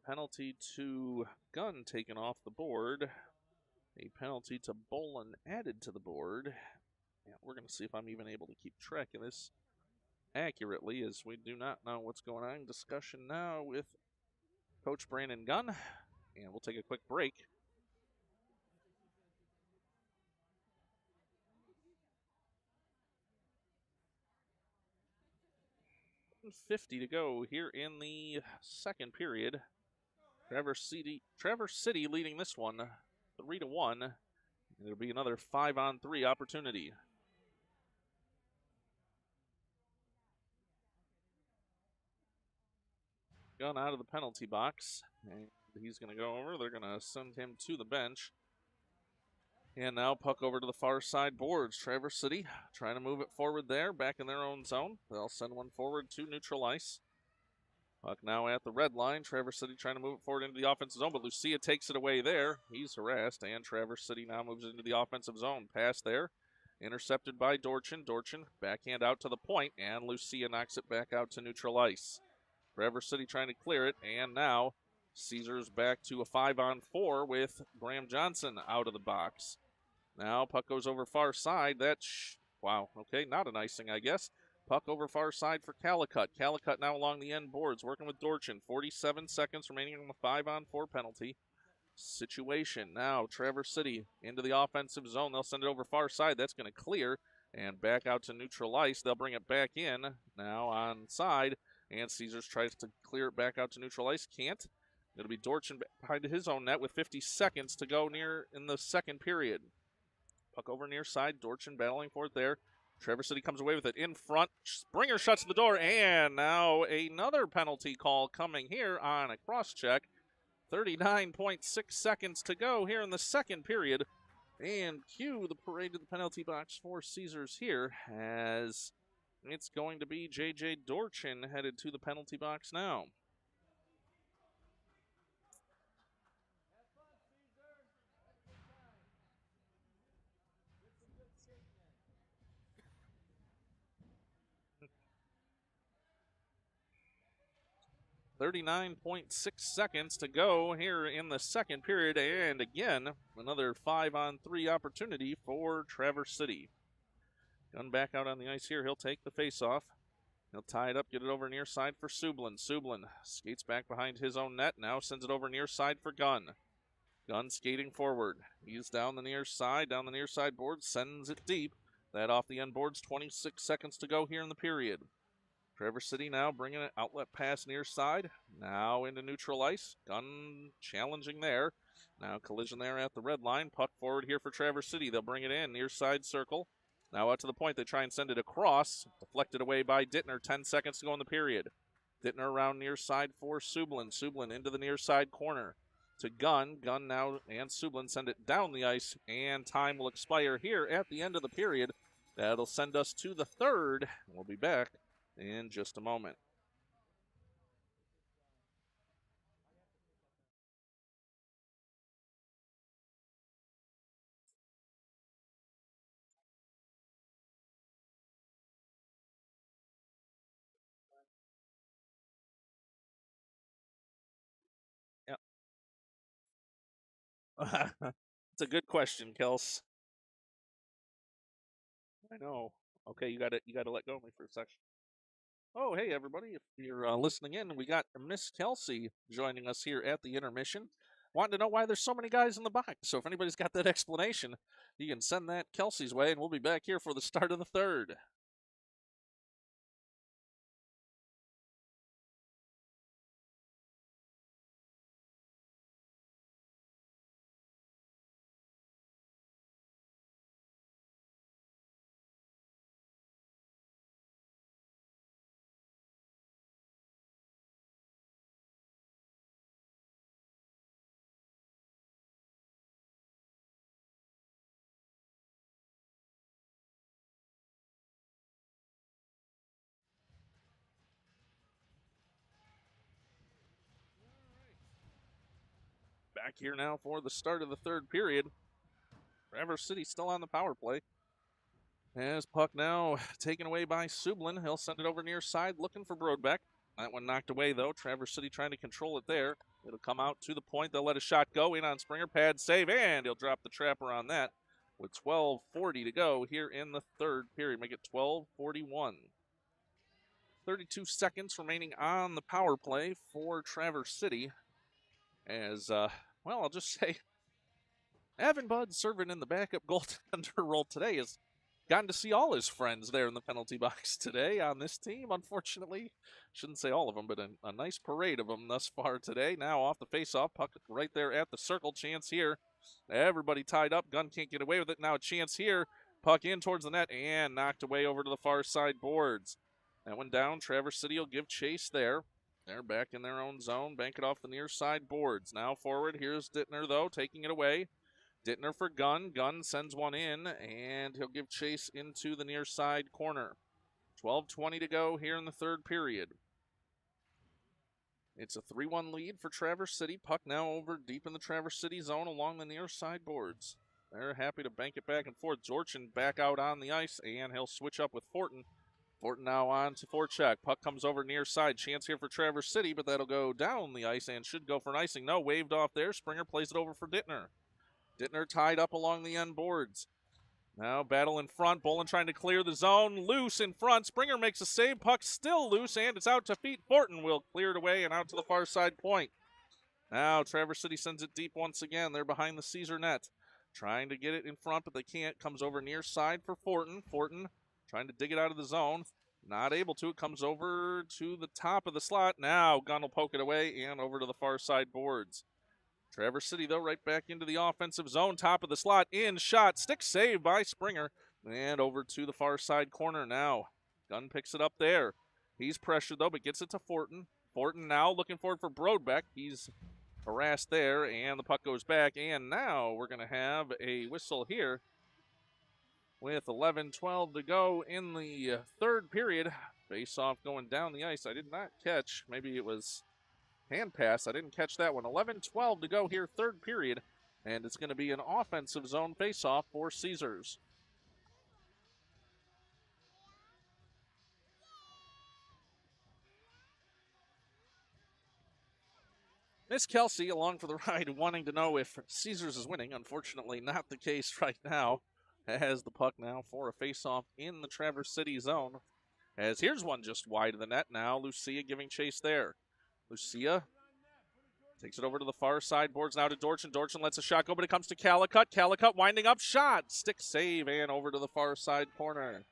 Penalty to Gunn taken off the board. A penalty to Bolin added to the board. Yeah, we're going to see if I'm even able to keep track of this accurately, as we do not know what's going on. Discussion now with Coach Brandon Gunn, and we'll take a quick break. .50 to go here in the second period. Traverse City leading this one 3-1. It'll be another 5-on-3 opportunity. Gunn out of the penalty box, and he's going to go over. They're going to send him to the bench. And now puck over to the far side boards. Traverse City trying to move it forward there, back in their own zone. They'll send one forward to neutral ice. Puck now at the red line. Traverse City trying to move it forward into the offensive zone, but Lucia takes it away there. He's harassed, and Traverse City now moves into the offensive zone. Pass there, intercepted by Dorchin. Dorchin backhand out to the point, and Lucia knocks it back out to neutral ice. Traverse City trying to clear it, and now Caesars back to a 5-on-4 with Graham Johnson out of the box. Now puck goes over far side. Wow, okay, not an icing, I guess. Puck over far side for Calicut. Calicut now along the end boards, working with Dorchin. 47 seconds remaining on the 5-on-4 penalty situation. Now Traverse City into the offensive zone. They'll send it over far side. That's going to clear and back out to neutral ice. They'll bring it back in now on side, and Caesars tries to clear it back out to neutral ice. Can't. It'll be Dorchin behind his own net with 50 seconds to go near in the second period. Puck over near side. Dorchin battling for it there. Traverse City comes away with it in front. Springer shuts the door, and now another penalty call coming here on a cross check. 39.6 seconds to go here in the second period. And cue the parade to the penalty box for Caesars here, as it's going to be J.J. Dorchin headed to the penalty box now. 39.6 seconds to go here in the second period, and again, another 5-on-3 opportunity for Traverse City. Gunn back out on the ice here. He'll take the faceoff. He'll tie it up, get it over near side for Sublin. Sublin skates back behind his own net, now sends it over near side for Gunn. Gunn skating forward. He's down the near side board, sends it deep. That off the end boards, 26 seconds to go here in the period. Traverse City now bringing an outlet pass near side. Now into neutral ice. Gunn challenging there. Now collision there at the red line. Puck forward here for Traverse City. They'll bring it in near side circle. Now out to the point. They try and send it across. Deflected away by Dittner. 10 seconds to go in the period. Dittner around near side for Sublin. Sublin into the near side corner to Gunn. Gunn now and Sublin send it down the ice. And time will expire here at the end of the period. That'll send us to the third. We'll be back in just a moment. Yep. It's a good question, Kels. I know. Okay, you gotta let go of me for a second. Oh, hey everybody! If you're listening in, we got Miss Kelsey joining us here at the intermission. Wanting to know why there's so many guys in the box. So if anybody's got that explanation, you can send that Kelsey's way, and we'll be back here for the start of the third. Back here now for the start of the third period. Traverse City still on the power play. As puck now taken away by Sublin. He'll send it over near side looking for Brodbeck. That one knocked away though. Traverse City trying to control it there. It'll come out to the point. They'll let a shot go in on Springer. Pad save, and he'll drop the trapper on that with 12:40 to go here in the third period. Make it 12:41. 32 seconds remaining on the power play for Traverse City. As, I'll just say, Evan Budd serving in the backup goaltender role today has gotten to see all his friends there in the penalty box today on this team. Unfortunately, shouldn't say all of them, but a nice parade of them thus far today. Now off the faceoff, puck right there at the circle. Chance here. Everybody tied up. Gunn can't get away with it. Now a chance here. Puck in towards the net and knocked away over to the far side boards. That one down. Traverse City will give chase there. They're back in their own zone. Bank it off the near side boards. Now forward. Here's Dittner, though, taking it away. Dittner for Gunn. Gunn sends one in, and he'll give chase into the near side corner. 12:20 to go here in the third period. It's a 3-1 lead for Traverse City. Puck now over deep in the Traverse City zone along the near side boards. They're happy to bank it back and forth. Zorchin back out on the ice, and he'll switch up with Fortin. Fortin now on to forecheck. Puck comes over near side. Chance here for Traverse City, but that'll go down the ice and should go for an icing. No, waved off there. Springer plays it over for Dittner. Dittner tied up along the end boards. Now battle in front. Bolin trying to clear the zone. Loose in front. Springer makes a save. Puck still loose, and it's out to feet. Fortin will clear it away and out to the far side point. Now Traverse City sends it deep once again. They're behind the Caesar net. Trying to get it in front, but they can't. Comes over near side for Fortin. Fortin trying to dig it out of the zone. Not able to. It comes over to the top of the slot. Now Gunn will poke it away and over to the far side boards. Traverse City, though, right back into the offensive zone. Top of the slot. In shot. Stick save by Springer. And over to the far side corner now. Gunn picks it up there. He's pressured, though, but gets it to Fortin. Fortin now looking forward for Brodbeck. He's harassed there, and the puck goes back. And now we're going to have a whistle here with 11:12 to go in the third period. Face-off going down the ice. I did not catch. Maybe it was hand pass. I didn't catch that one. 11:12 to go here, third period. And it's going to be an offensive zone face-off for Caesars. Miss Kelsey along for the ride, wanting to know if Caesars is winning. Unfortunately, not the case right now. Has the puck now for a face-off in the Traverse City zone. As here's one just wide of the net. Now Lucia giving chase there. Lucia takes it over to the far side boards now to Dorchin. Dorchin lets a shot go, but it comes to Calicut. Calicut winding up, shot. Stick save and over to the far side corner.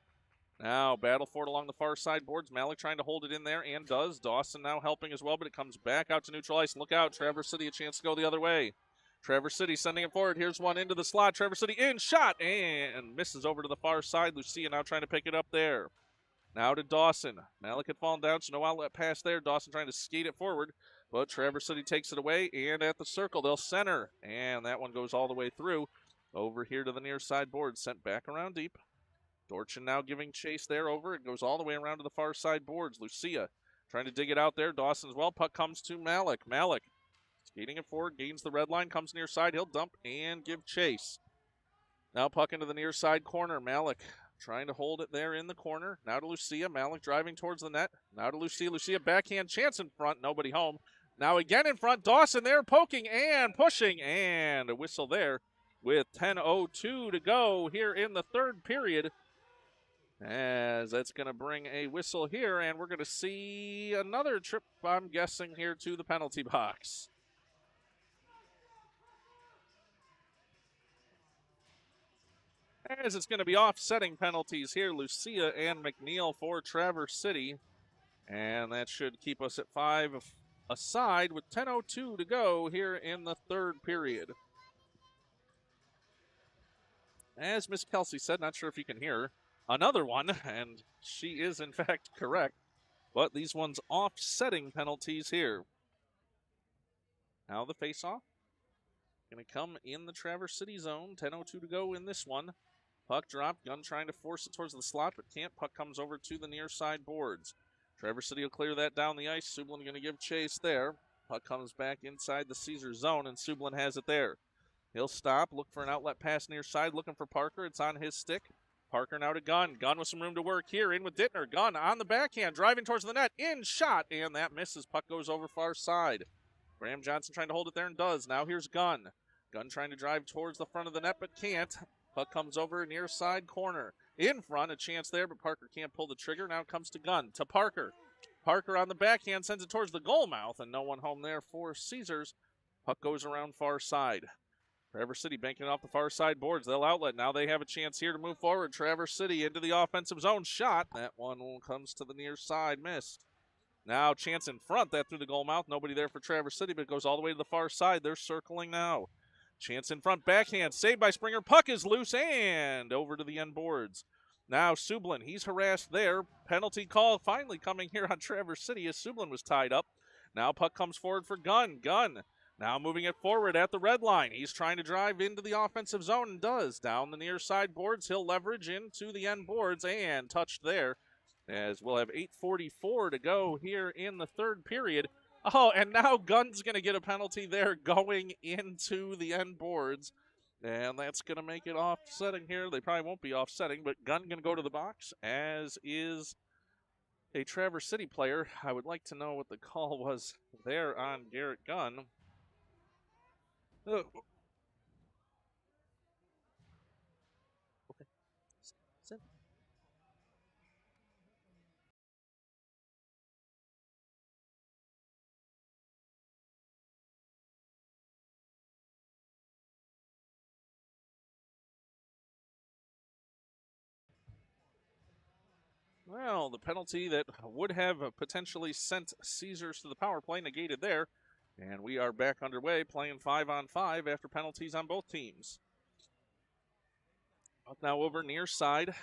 Now battle for it along the far side boards. Malik trying to hold it in there and does. Dawson now helping as well, but it comes back out to neutral ice. Look out, Traverse City a chance to go the other way. Traverse City sending it forward. Here's one into the slot. Traverse City in, shot, and misses over to the far side. Lucia now trying to pick it up there. Now to Dawson. Malik had fallen down, so no outlet pass there. Dawson trying to skate it forward, but Traverse City takes it away, and at the circle, they'll center. And that one goes all the way through. Over here to the near side board, sent back around deep. Dorchin now giving chase there over. It goes all the way around to the far side boards. Lucia trying to dig it out there. Dawson as well. Puck comes to Malik. Malik skating it forward, gains the red line, comes near side. He'll dump and give chase. Now puck into the near side corner. Malik trying to hold it there in the corner. Now to Lucia. Malik driving towards the net. Now to Lucia. Lucia backhand chance in front. Nobody home. Now again in front. Dawson there poking and pushing. And a whistle there with 10:02 to go here in the third period. As that's going to bring a whistle here. And we're going to see another trip, I'm guessing, here to the penalty box. As it's going to be offsetting penalties here, Lucia and McNeil for Traverse City. And that should keep us at 5 aside with 10:02 to go here in the third period. As Miss Kelsey said, not sure if you can hear her, another one, and she is in fact correct. But these ones offsetting penalties here. Now the face-off. Going to come in the Traverse City zone. 10:02 to go in this one. Puck drop. Gunn trying to force it towards the slot, but can't. Puck comes over to the near side boards. Traverse City will clear that down the ice. Sublin going to give chase there. Puck comes back inside the Caesar zone, and Sublin has it there. He'll stop, look for an outlet pass near side, looking for Parker. It's on his stick. Parker now to Gunn. Gunn with some room to work here. In with Dittner. Gunn on the backhand, driving towards the net. In shot, and that misses. Puck goes over far side. Graham Johnson trying to hold it there and does. Now here's Gunn. Gunn trying to drive towards the front of the net, but can't. Puck comes over near side corner. In front, a chance there, but Parker can't pull the trigger. Now it comes to Gunn. To Parker. Parker on the backhand sends it towards the goal mouth, and no one home there for Caesars. Puck goes around far side. Traverse City banking off the far side boards. They'll outlet. Now they have a chance here to move forward. Traverse City into the offensive zone. Shot. That one comes to the near side. Missed. Now chance in front. That through the goal mouth. Nobody there for Traverse City, but it goes all the way to the far side. They're circling now. Chance in front. Backhand. Saved by Springer. Puck is loose and over to the end boards. Now Sublin. He's harassed there. Penalty call finally coming here on Traverse City as Sublin was tied up. Now puck comes forward for Gunn. Gunn. Now moving it forward at the red line. He's trying to drive into the offensive zone and does. Down the near side boards. He'll leverage into the end boards and touched there as we'll have 8:44 to go here in the third period. Oh, and now Gunn's going to get a penalty there going into the end boards. And that's going to make it offsetting here. They probably won't be offsetting, but Gunn going to go to the box, as is a Traverse City player. I would like to know what the call was there on Garrett Gunn. Okay. Sit. Well, the penalty that would have potentially sent Caesars to the power play negated there. And we are back underway playing 5-on-5 after penalties on both teams. Up now over near side.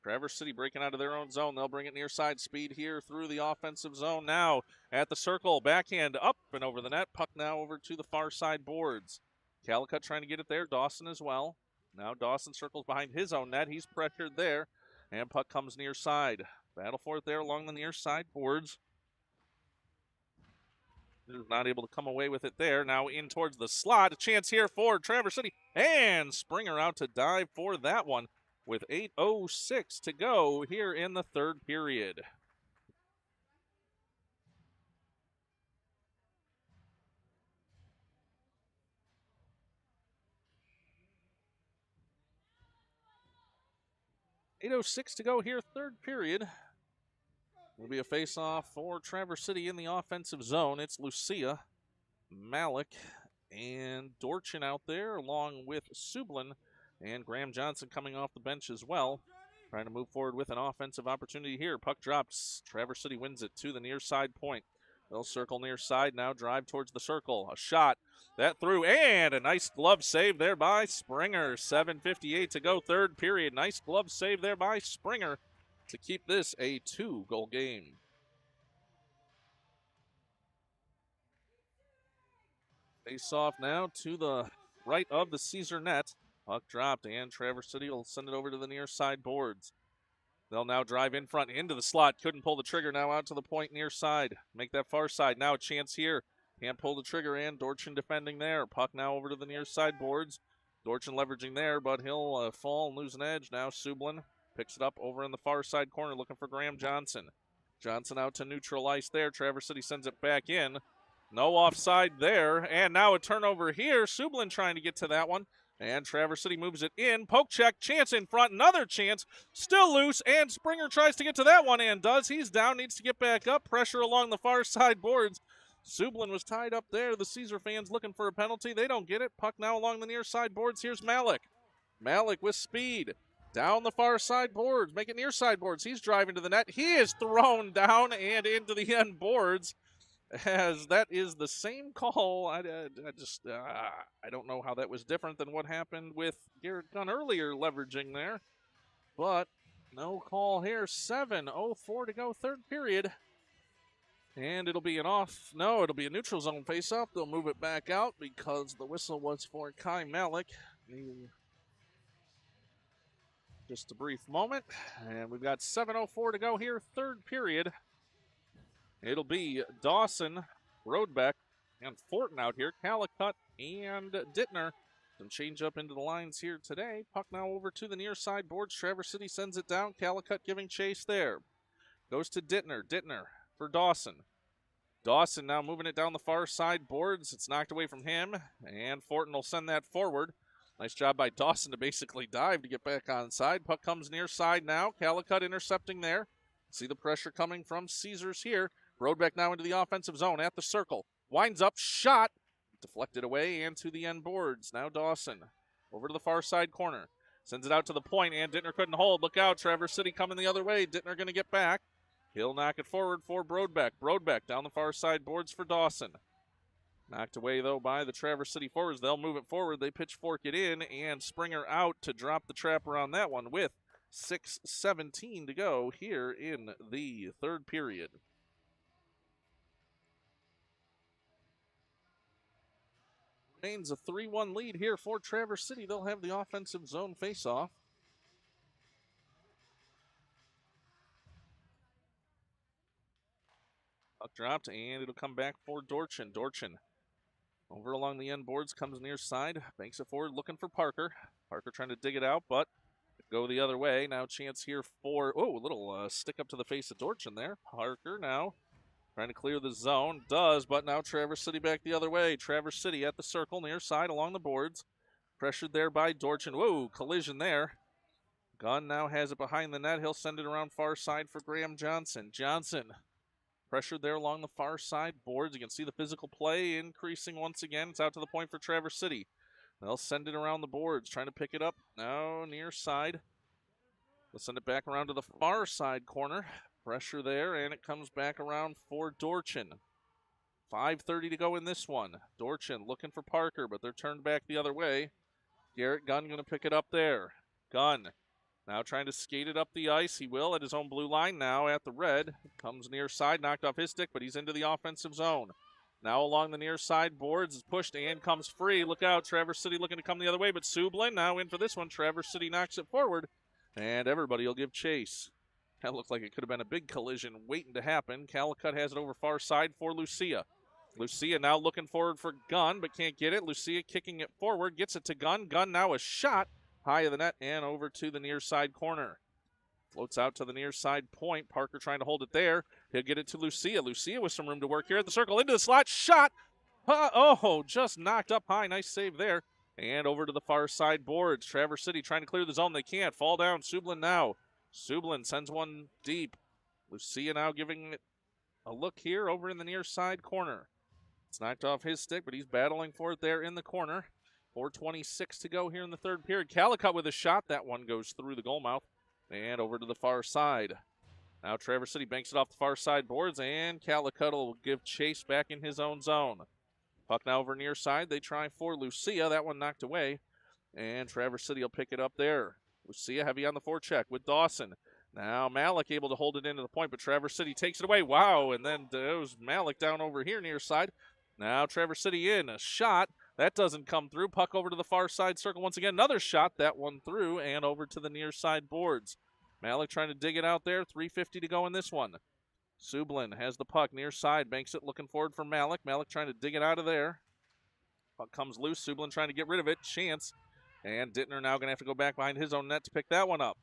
Traverse City breaking out of their own zone. They'll bring it near side speed here through the offensive zone. Now at the circle. Backhand up and over the net. Puck now over to the far side boards. Calicut trying to get it there. Dawson as well. Now Dawson circles behind his own net. He's pressured there. And puck comes near side. Battle for it there along the near side boards. Not able to come away with it there. Now in towards the slot. A chance here for Traverse City. And Springer out to dive for that one with 8:06 to go here in the third period. .806 to go here, third period. Will be a face-off for Traverse City in the offensive zone. It's Lucia, Malik, and Dorchin out there, along with Sublin and Graham Johnson coming off the bench as well. Trying to move forward with an offensive opportunity here. Puck drops. Traverse City wins it to the near side point. They'll circle near side now, drive towards the circle. A shot. That through, and a nice glove save there by Springer. 7:58 to go, third period. Nice glove save there by Springer to keep this a 2-goal game. Face off now to the right of the Caesar net. Puck dropped, and Traverse City will send it over to the near side boards. They'll now drive in front into the slot. Couldn't pull the trigger. Now out to the point near side. Make that far side. Now a chance here. Can't pull the trigger, and Dorchin defending there. Puck now over to the near side boards. Dorchin leveraging there, but he'll fall and lose an edge. Now Sublin picks it up over in the far side corner looking for Graham Johnson. Johnson out to neutral ice there. Traverse City sends it back in. No offside there. And now a turnover here. Sublin trying to get to that one. And Traverse City moves it in. Poke check. Chance in front. Another chance. Still loose. And Springer tries to get to that one and does. He's down. Needs to get back up. Pressure along the far side boards. Sublin was tied up there. The Caesar fans looking for a penalty. They don't get it. Puck now along the near side boards. Here's Malik. Malik with speed. Down the far side boards. Make it near side boards. He's driving to the net. He is thrown down and into the end boards. As that is the same call. I don't know how that was different than what happened with Garrett Gunn earlier leveraging there. But no call here. 7:04 to go, third period. And it'll be it'll be a neutral zone face-off. They'll move it back out because the whistle was for Kai Malik. Just a brief moment. And we've got 7:04 to go here, third period. It'll be Dawson Broadbeck, and Fortin out here. Calicut and Dittner. Some change up into the lines here today. Puck now over to the near side boards. Traverse City sends it down. Calicut giving chase there. Goes to Dittner. Dittner for Dawson. Dawson now moving it down the far side boards. It's knocked away from him, and Fortin will send that forward. Nice job by Dawson to basically dive to get back on side. Puck comes near side now. Calicut intercepting there. See the pressure coming from Caesars here. Broadbeck now into the offensive zone at the circle. Winds up, shot. Deflected away and to the end boards. Now Dawson over to the far side corner. Sends it out to the point, and Dittner couldn't hold. Look out, Traverse City coming the other way. Dittner going to get back. He'll knock it forward for Broadbeck. Broadbeck down the far side boards for Dawson. Knocked away, though, by the Traverse City forwards. They'll move it forward. They pitchfork it in, and Springer out to drop the trap around that one with 6:17 to go here in the third period. Remains a 3-1 lead here for Traverse City. They'll have the offensive zone face-off. Puck dropped, and it'll come back for Dorchin. Dorchin over along the end boards, comes near side, banks it forward, looking for Parker. Parker trying to dig it out, but go the other way. Now chance here for, a little stick up to the face of Dorchin there. Parker now trying to clear the zone. Does, but now Traverse City back the other way. Traverse City at the circle, near side along the boards. Pressured there by Dorchin. Whoa, collision there. Gunn now has it behind the net. He'll send it around far side for Graham Johnson. Johnson pressured there along the far side boards. You can see the physical play increasing once again. It's out to the point for Traverse City. They'll send it around the boards, trying to pick it up. Now near side. They'll send it back around to the far side corner. Pressure there, and it comes back around for Dorchin. 5:30 to go in this one. Dorchin looking for Parker, but they're turned back the other way. Garrett Gunn going to pick it up there. Gunn now trying to skate it up the ice. He will at his own blue line now at the red. Comes near side, knocked off his stick, but he's into the offensive zone. Now along the near side boards, is pushed and comes free. Look out, Traverse City looking to come the other way, but Sublin now in for this one. Traverse City knocks it forward, and everybody will give chase. That looked like it could have been a big collision waiting to happen. Calicut has it over far side for Lucia. Lucia now looking forward for Gunn, but can't get it. Lucia kicking it forward, gets it to Gunn. Gunn now a shot high of the net and over to the near side corner. Floats out to the near side point. Parker trying to hold it there. He'll get it to Lucia. Lucia with some room to work here at the circle. Into the slot. Shot. Just knocked up high. Nice save there. And over to the far side boards. Traverse City trying to clear the zone. They can't. Fall down. Sublin now. Sublin sends one deep. Lucia now giving it a look here over in the near side corner. It's knocked off his stick, but he's battling for it there in the corner. 4:26 to go here in the third period. Calicut with a shot. That one goes through the goal mouth and over to the far side. Now Traverse City banks it off the far side boards, and Calicut will give chase back in his own zone. Puck now over near side. They try for Lucia. That one knocked away, and Traverse City will pick it up there. Lucia heavy on the forecheck with Dawson. Now Malik able to hold it into the point, but Traverse City takes it away. Wow, and then there's Malik down over here near side. Now Traverse City in. A shot. That doesn't come through. Puck over to the far side circle once again. Another shot. That one through and over to the near side boards. Malik trying to dig it out there. 3:50 to go in this one. Sublin has the puck near side. Banks it looking forward for Malik. Malik trying to dig it out of there. Puck comes loose. Sublin trying to get rid of it. Chance. And Dittner now going to have to go back behind his own net to pick that one up.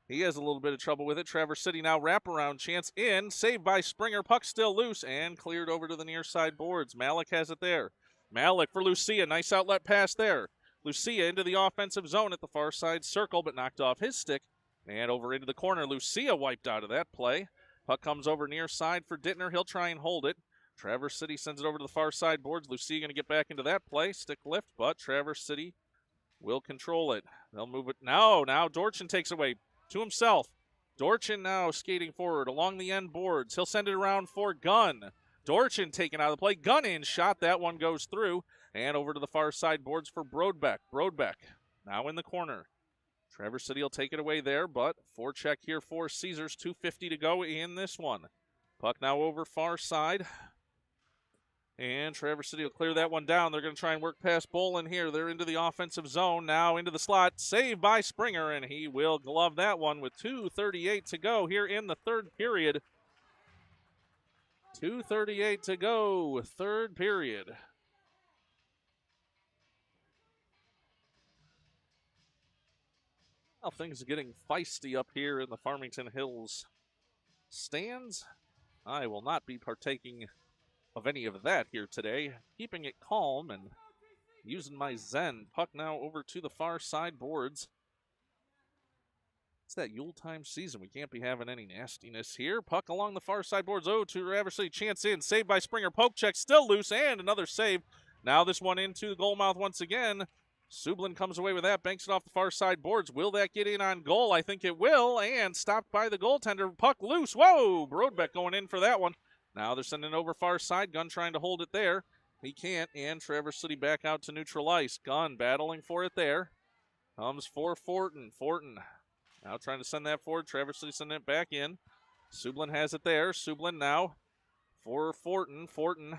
He has a little bit of trouble with it. Traverse City now wraparound chance in. Saved by Springer. Puck still loose and cleared over to the near side boards. Malik has it there. Malik for Lucia. Nice outlet pass there. Lucia into the offensive zone at the far side circle, but knocked off his stick. And over into the corner. Lucia wiped out of that play. Puck comes over near side for Dittner. He'll try and hold it. Traverse City sends it over to the far side boards. Lucia going to get back into that play. Stick lift, but Traverse City will control it. They'll move it. Now Dorchin takes away to himself. Dorchin now skating forward along the end boards. He'll send it around for Gunn. Dorchin taken out of the play. Gunn in shot. That one goes through. And over to the far side boards for Broadbeck. Broadbeck now in the corner. Traverse City will take it away there, but forecheck here for Caesars. 2:50 to go in this one. Puck now over far side. And Traverse City will clear that one down. They're going to try and work past Bolin here. They're into the offensive zone. Now into the slot. Saved by Springer, and he will glove that one with 2:38 to go here in the third period. 2:38 to go, third period. Well, things are getting feisty up here in the Farmington Hills stands. I will not be partaking of any of that here today. Keeping it calm and using my Zen. Puck now over to the far side boards. It's that Yuletime season. We can't be having any nastiness here. Puck along the far side boards. Oh, to Traverse City. Chance in. Saved by Springer. Poke check. Still loose. And another save. Now this one into the goal mouth once again. Sublin comes away with that. Banks it off the far side boards. Will that get in on goal? I think it will. And stopped by the goaltender. Puck loose. Whoa! Brodbeck going in for that one. Now they're sending it over far side. Gunn trying to hold it there. He can't. And Traverse City back out to neutral ice. Gunn battling for it there. Comes for Fortin. Fortin now trying to send that forward. Traverse City sending it back in. Sublin has it there. Sublin now for Fortin. Fortin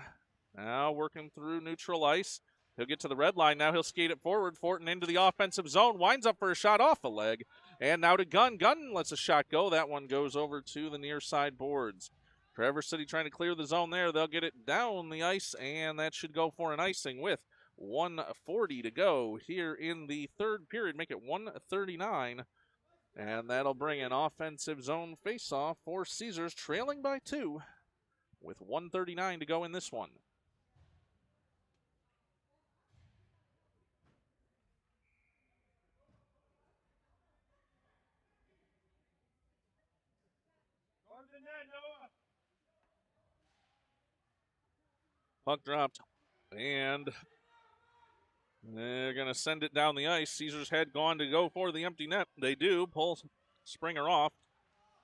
now working through neutral ice. He'll get to the red line. Now he'll skate it forward. Fortin into the offensive zone. Winds up for a shot off the leg. And now to Gunn. Gunn lets a shot go. That one goes over to the near side boards. Traverse City trying to clear the zone there. They'll get it down the ice, and that should go for an icing with 1:40 to go here in the third period. Make it 1:39. And that'll bring an offensive zone faceoff for Caesars, trailing by 2 with 1:39 to go in this one. Puck dropped, and they're going to send it down the ice. Caesars had gone to go for the empty net. They do. Pull Springer off.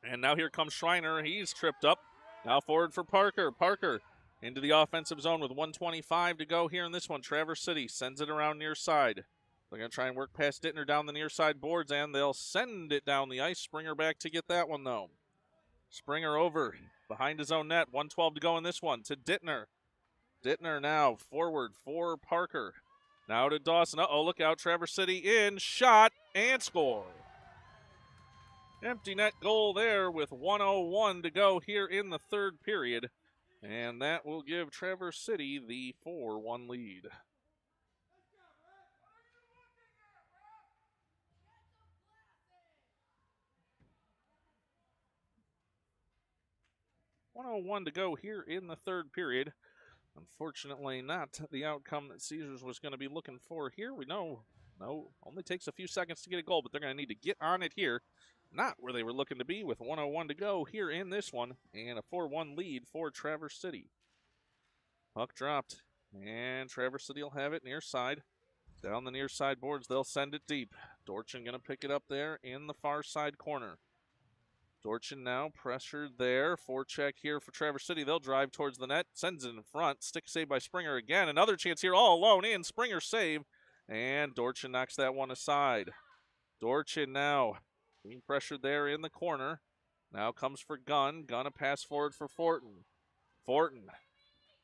And now here comes Schreiner. He's tripped up. Now forward for Parker. Parker into the offensive zone with 1:25 to go here in this one. Traverse City sends it around near side. They're going to try and work past Dittner down the near side boards, and they'll send it down the ice. Springer back to get that one, though. Springer over behind his own net. 1:12 to go in this one to Dittner. Dittner now forward for Parker. Now to Dawson. Uh-oh, look out. Traverse City in. Shot and score. Empty net goal there with 1:01 to go here in the third period. And that will give Traverse City the 4-1 lead. $1:01 to go here in the third period. Unfortunately, not the outcome that Caesars was going to be looking for here. We know, only takes a few seconds to get a goal, but they're going to need to get on it here. Not where they were looking to be with 1:01 to go here in this one, and a 4-1 lead for Traverse City. Puck dropped, and Traverse City will have it near side. Down the near side boards, they'll send it deep. Dorchin going to pick it up there in the far side corner. Dorchin now pressured there. Forecheck here for Traverse City. They'll drive towards the net. Sends it in front. Stick save by Springer again. Another chance here all alone in. Springer save. And Dorchin knocks that one aside. Dorchin now being pressured there in the corner. Now comes for Gunn. Gunn a pass forward for Fortin. Fortin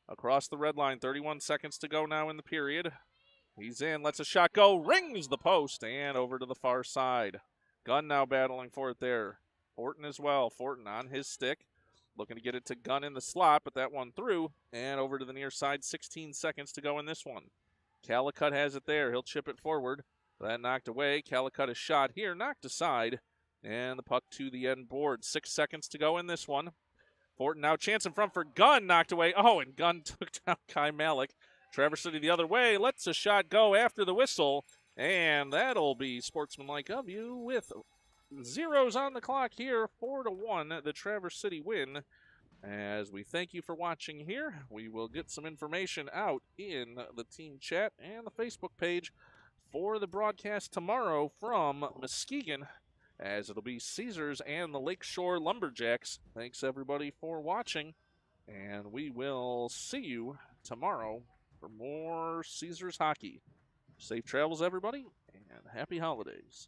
across the red line. 31 seconds to go now in the period. He's in. Lets a shot go. Rings the post. And over to the far side. Gunn now battling for it there. Fortin as well. Fortin on his stick. Looking to get it to Gunn in the slot, but that one through. And over to the near side. 16 seconds to go in this one. Calicut has it there. He'll chip it forward. That knocked away. Calicut is shot here. Knocked aside. And the puck to the end board. 6 seconds to go in this one. Fortin now chance in front for Gunn. Knocked away. Oh, and Gunn took down Kai Malik. Traverse City the other way. Lets a shot go after the whistle. And that'll be sportsmanlike of you with zeros on the clock here. 4-1, the Traverse City win. As we thank you for watching here, we will get some information out in the team chat and the Facebook page for the broadcast tomorrow from Muskegon, as it'll be Caesars and the Lakeshore Lumberjacks. Thanks everybody for watching, and we will see you tomorrow for more Caesars hockey. Safe travels everybody, and happy holidays.